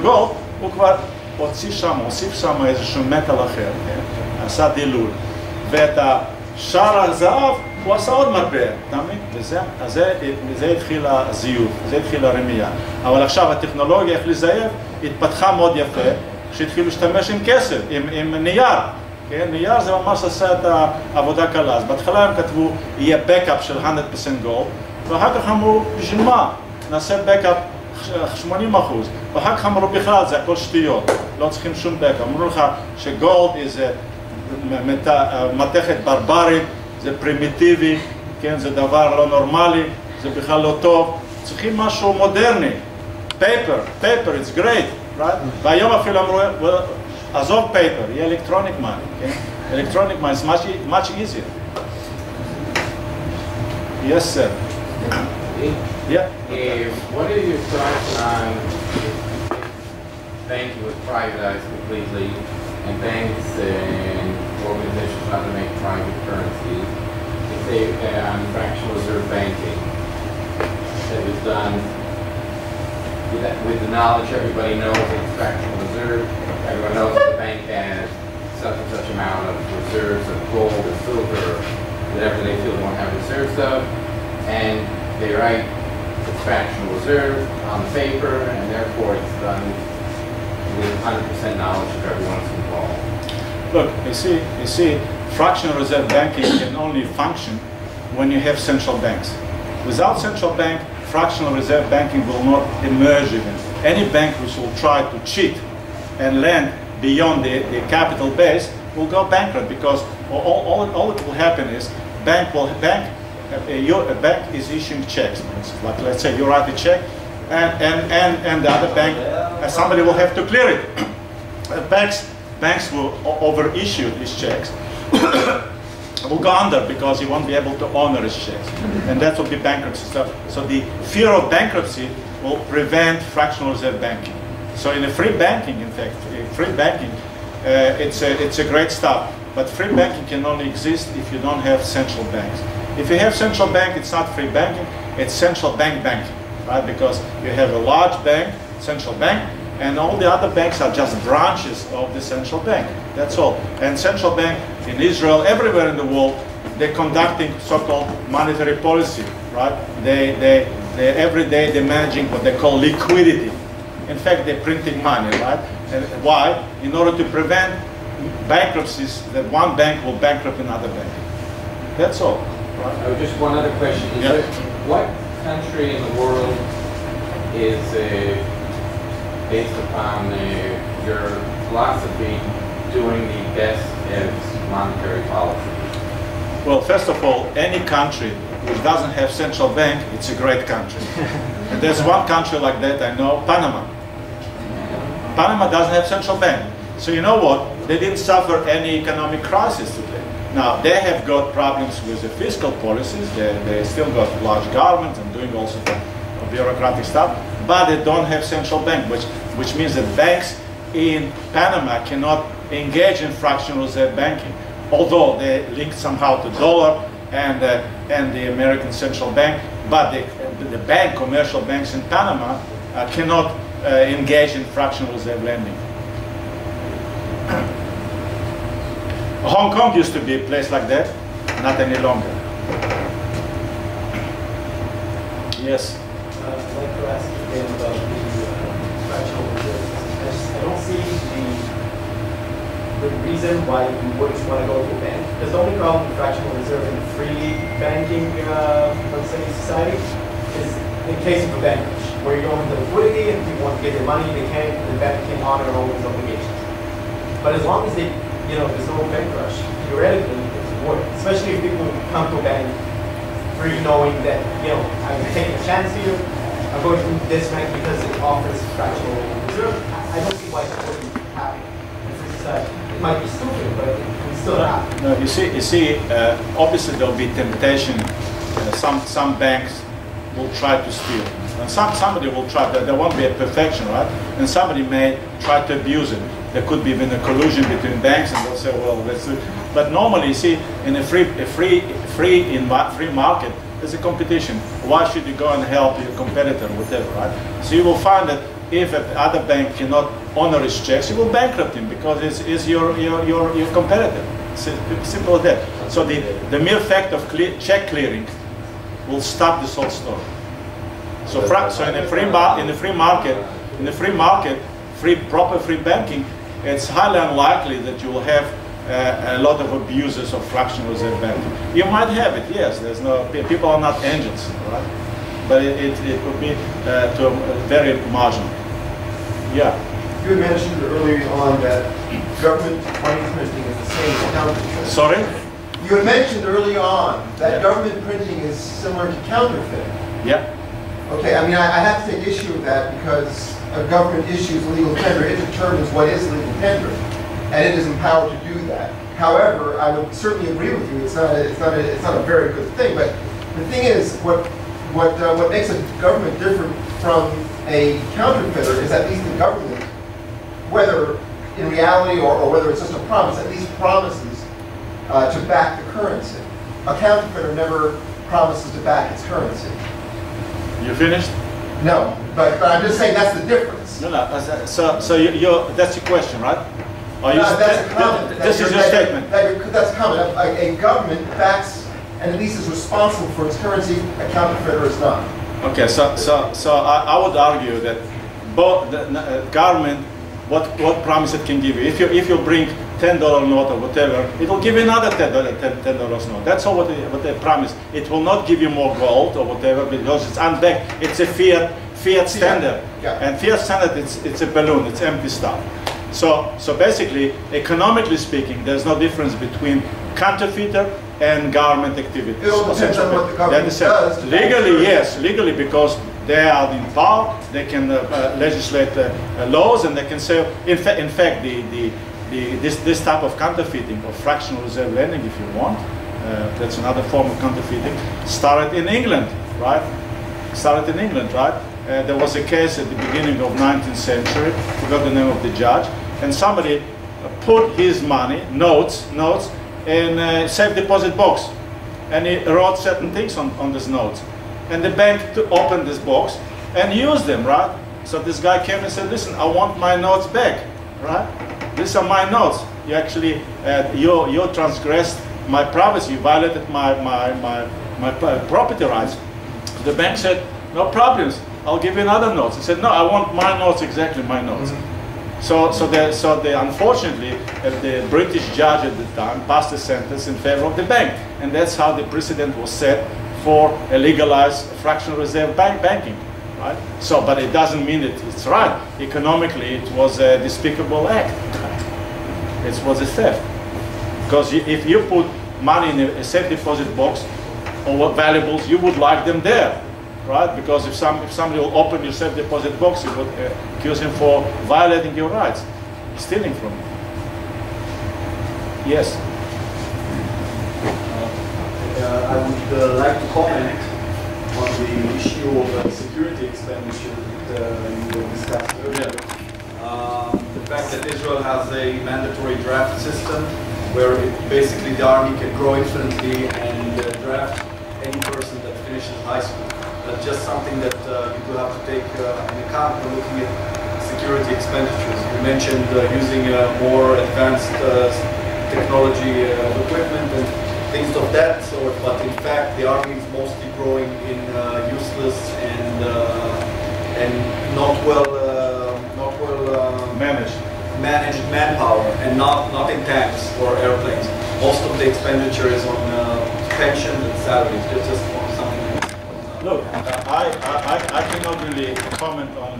gold, הוא כבר הוסיף שם איזשהו מטל אחר, כן? עשה דילול. ואת השאר הזהב הוא עשה עוד מטבע, וזה התחיל הזיוף, זה התחיל הרמייה. אבל עכשיו הטכנולוגיה, איך לזייף, התפתחה מאוד יפה, כשהתחילו להשתמש עם כסף, עם נייר. כן? נייר זה ממש עשה את העבודה קלה. אז בהתחלה הם כתבו, יהיה בקאפ של 100% גולד, ואחר כך אמרו, בשביל מה? נעשה בקאפ 80%, ואחר כך אמרו בכלל, זה הכל שטויות, לא צריכים שום בקע. אמרו לך שגולד זה מתכת ברברית, זה פרימיטיבי, כן, זה דבר לא נורמלי, זה בכלל לא טוב, צריכים משהו מודרני. paper, it's great, right? והיום אפילו אמרו, עזוב paper, יהיה electronic money, כן? electronic money is much easier. Yes, sir. Yeah. What are your thoughts on banking was privatized completely, and banks and organizations try to make private currencies? If they on fractional reserve banking that was done with the knowledge everybody knows it's fractional reserve, everyone knows that the bank has such and such amount of reserves of gold or silver, whatever they feel they won't have reserves of, and they write it's fractional reserve on the paper, and therefore it's done with 100% knowledge of everyone's involved. Look, you see, fractional reserve banking can only function when you have central banks. Without central bank, fractional reserve banking will not emerge even. Any bank which will try to cheat and lend beyond the capital base will go bankrupt, because all that will happen is a bank is issuing checks. Like, let's say you write a check and the other bank, somebody will have to clear it. Banks will overissue these checks. Will go under because he won't be able to honor his checks, and that will be bankruptcy. So the fear of bankruptcy will prevent fractional reserve banking. So in a free banking, in fact, it's a great start. But free banking can only exist if you don't have central banks. If you have central bank, it's not free banking, it's central bank banking, right? Because you have a large bank, central bank, and all the other banks are just branches of the central bank. That's all. And central bank in Israel, everywhere in the world, they're conducting so-called monetary policy, right? They every day they're managing what they call liquidity. In fact, they're printing money, right? And why? In order to prevent bankruptcies, that one bank will bankrupt another bank. That's all. Right? Oh, just one other question. What country in the world is based upon your philosophy doing the best as monetary policy? Well, first of all, any country which doesn't have central bank, it's a great country. And there's one country like that I know, Panama. Panama doesn't have central bank. So you know what? They didn't suffer any economic crisis today. Now, they have got problems with the fiscal policies. They still got large governments and doing all sorts of bureaucratic stuff, but they don't have central bank, which means that banks in Panama cannot engage in fractional reserve banking, although they linked somehow to dollar and the American central bank, but the commercial banks in Panama cannot engage in fractional reserve lending. Hong Kong used to be a place like that, not any longer. Yes? I'd like to ask again about the fractional reserves. I don't see the reason why you wouldn't want to go to a bank. Because the only problem with fractional reserve in free banking, let's say, society is in case of a bank crash, where you don't have the liquidity and people want to get their money, the bank can honor all those obligations. But as long as they, there's no bank rush, theoretically it's worth it. Especially if people come to a bank free knowing that, I'm taking a chance here, I'm going to this bank because it offers fractional reserve. I don't see why it wouldn't happen in free society. It might be stupid, but it can still happen. No, you see, obviously there'll be temptation. Some banks will try to steal. And somebody will try, there won't be a perfection, right? And somebody may try to abuse it. There could be even a collusion between banks, and they'll say, well, let's do it. But normally, you see, in a free market, there's a competition. Why should you go and help your competitor, whatever, right? So you will find that if the other bank cannot honor his checks, you will bankrupt him because it's your competitor. Simple as that. So the mere fact of check clearing will stop this whole story. So in a free market, proper free banking, it's highly unlikely that you will have a lot of abuses of fractional reserve banking. You might have it, yes. People are not angels, right? but it could be to a very marginal. Yeah. You had mentioned earlier on that government money printing is the same as counterfeit. Sorry? You had mentioned early on that government printing is similar to counterfeiting. Yeah. Okay, I mean, I have to take issue with that because a government issues legal tender. It determines what is legal tender, and it is empowered to do that. However, I would certainly agree with you. It's not a very good thing. But the thing is, what makes a government different from a counterfeiter is at least the government, whether in reality or whether it's just a promise, at least promises to back the currency. A counterfeiter never promises to back its currency. You finished? No, but I'm just saying that's the difference. No. So that's your question, right? Or you that's a comment. This is your statement. That's a comment. A government backs and at least is responsible for its currency. A counterfeiter is not. Okay, so I would argue that both the government, what promise it can give you. If you bring $10 note or whatever, it will give you another $10 note. That's all what they promise. It will not give you more gold or whatever because it's unbacked. It's a fiat standard, yeah. And fiat standard it's a balloon. It's empty stuff. So basically, economically speaking, there's no difference between counterfeiter and government activity. It all depends on what the government does. Legally, yes, legally, because they are in power, they can legislate laws, and they can say, in fact, this type of counterfeiting, or fractional reserve lending, if you want, that's another form of counterfeiting, started in England, right? There was a case at the beginning of 19th century, I forgot the name of the judge, and somebody put his money, notes, in a safe deposit box. And he wrote certain things on these notes. And the bank opened this box and used them, right? So this guy came and said, listen, I want my notes back, right? These are my notes. You actually, you transgressed my privacy, you violated my property rights. The bank said, no problems, I'll give you another notes. He said, no, I want my notes, exactly my notes. Mm-hmm. So unfortunately, the British judge at the time passed a sentence in favor of the bank. And that's how the precedent was set for a legalized fractional reserve banking, right? So, but it doesn't mean that it's right. Economically, it was a despicable act. It was a theft. Because if you put money in a safe deposit box or valuables, you would like them there, right? Because if somebody will open your safe deposit box, you would accuse him for violating your rights, stealing from you. Yes? I would like to comment on the issue of security expenditure that you discussed earlier. The fact that Israel has a mandatory draft system where basically the army can grow infinitely and draft any person that finishes high school. That's just something that you do have to take in account when looking at security expenditures. You mentioned using more advanced technology equipment and things of that sort, but in fact the army is mostly growing in useless and not well managed manpower, and not in tanks or airplanes. Most of the expenditure is on pensions and salaries. Just something. Look, I cannot really comment on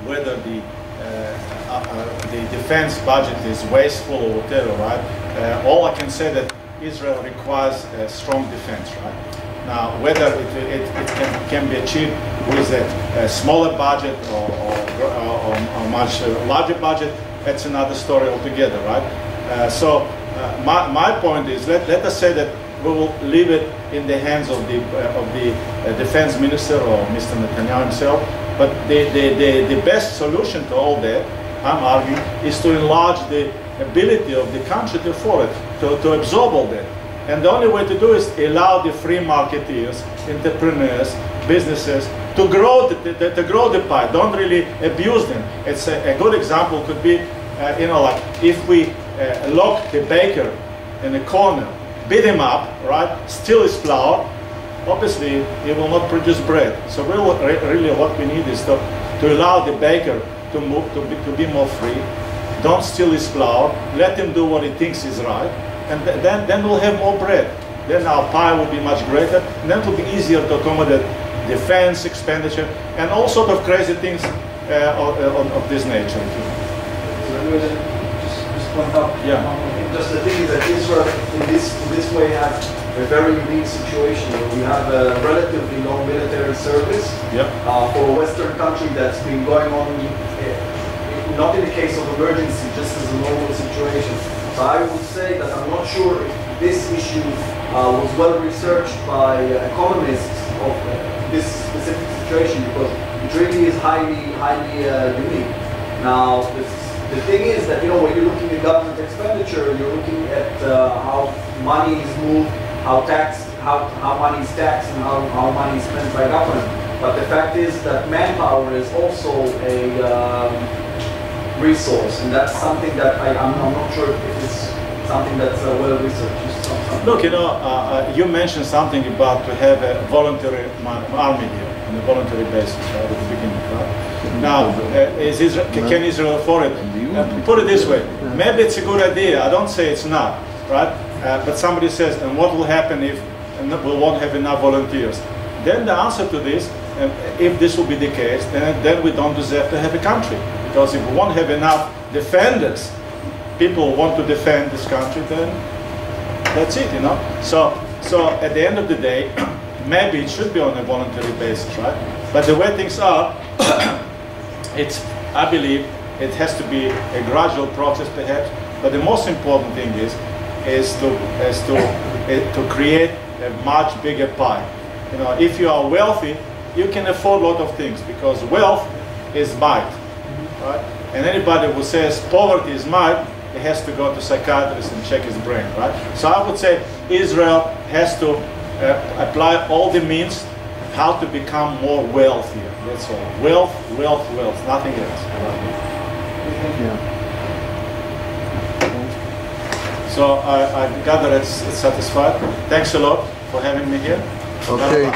whether the defense budget is wasteful or whatever, right? All I can say that Israel requires a strong defense, right? Now, whether it can be achieved with a smaller budget or a much larger budget, that's another story altogether, right? So my point is, let us say that we will leave it in the hands of the defense minister or Mr. Netanyahu himself. But the best solution to all that, I'm arguing, is to enlarge the ability of the country to afford it, to absorb all that. And the only way to do is allow the free marketeers, entrepreneurs, businesses to grow the pie. Don't really abuse them. It's a good example could be, like if we lock the baker in a corner, beat him up, right? Steal his flour. Obviously, he will not produce bread. So really, what we need is to allow the baker to be more free. Don't steal his flour. Let him do what he thinks is right, and then we'll have more bread. Then our pie will be much greater, and then it will be easier to accommodate defense expenditure, and all sort of crazy things of this nature. Just point out. Yeah. Just the thing is that Israel, in this way, has a very unique situation. We have a relatively long military service for a Western country that's been going on, not in the case of emergency, just as a normal situation. So I would say that I'm not sure if this issue was well researched by economists of this specific situation, because it really is highly unique. Now, the thing is that, when you're looking at government expenditure, you're looking at how money is moved, how money is taxed, and how money is spent by government. But the fact is that manpower is also a resource, and that's something that I'm not sure if it's something that's well researched. Look, you mentioned something about to have a voluntary army here on a voluntary basis, right, at the beginning, right? Now, can Israel afford it? Put it this way, maybe it's a good idea. I don't say it's not, right? But somebody says, and what will happen if we won't have enough volunteers? Then the answer to this, if this will be the case, then we don't deserve to have a country. Because if we won't have enough defenders, people want to defend this country, then that's it, So at the end of the day, maybe it should be on a voluntary basis, right? But the way things are, I believe it has to be a gradual process, perhaps. But the most important thing is to create a much bigger pie. If you are wealthy, you can afford a lot of things, because wealth is might, right? And anybody who says poverty is might, he has to go to psychiatrist and check his brain, right? So I would say Israel has to apply all the means how to become more wealthier. That's all. Wealth, wealth, wealth. Nothing else. So I gather it's satisfied. Thanks a lot for having me here. Okay.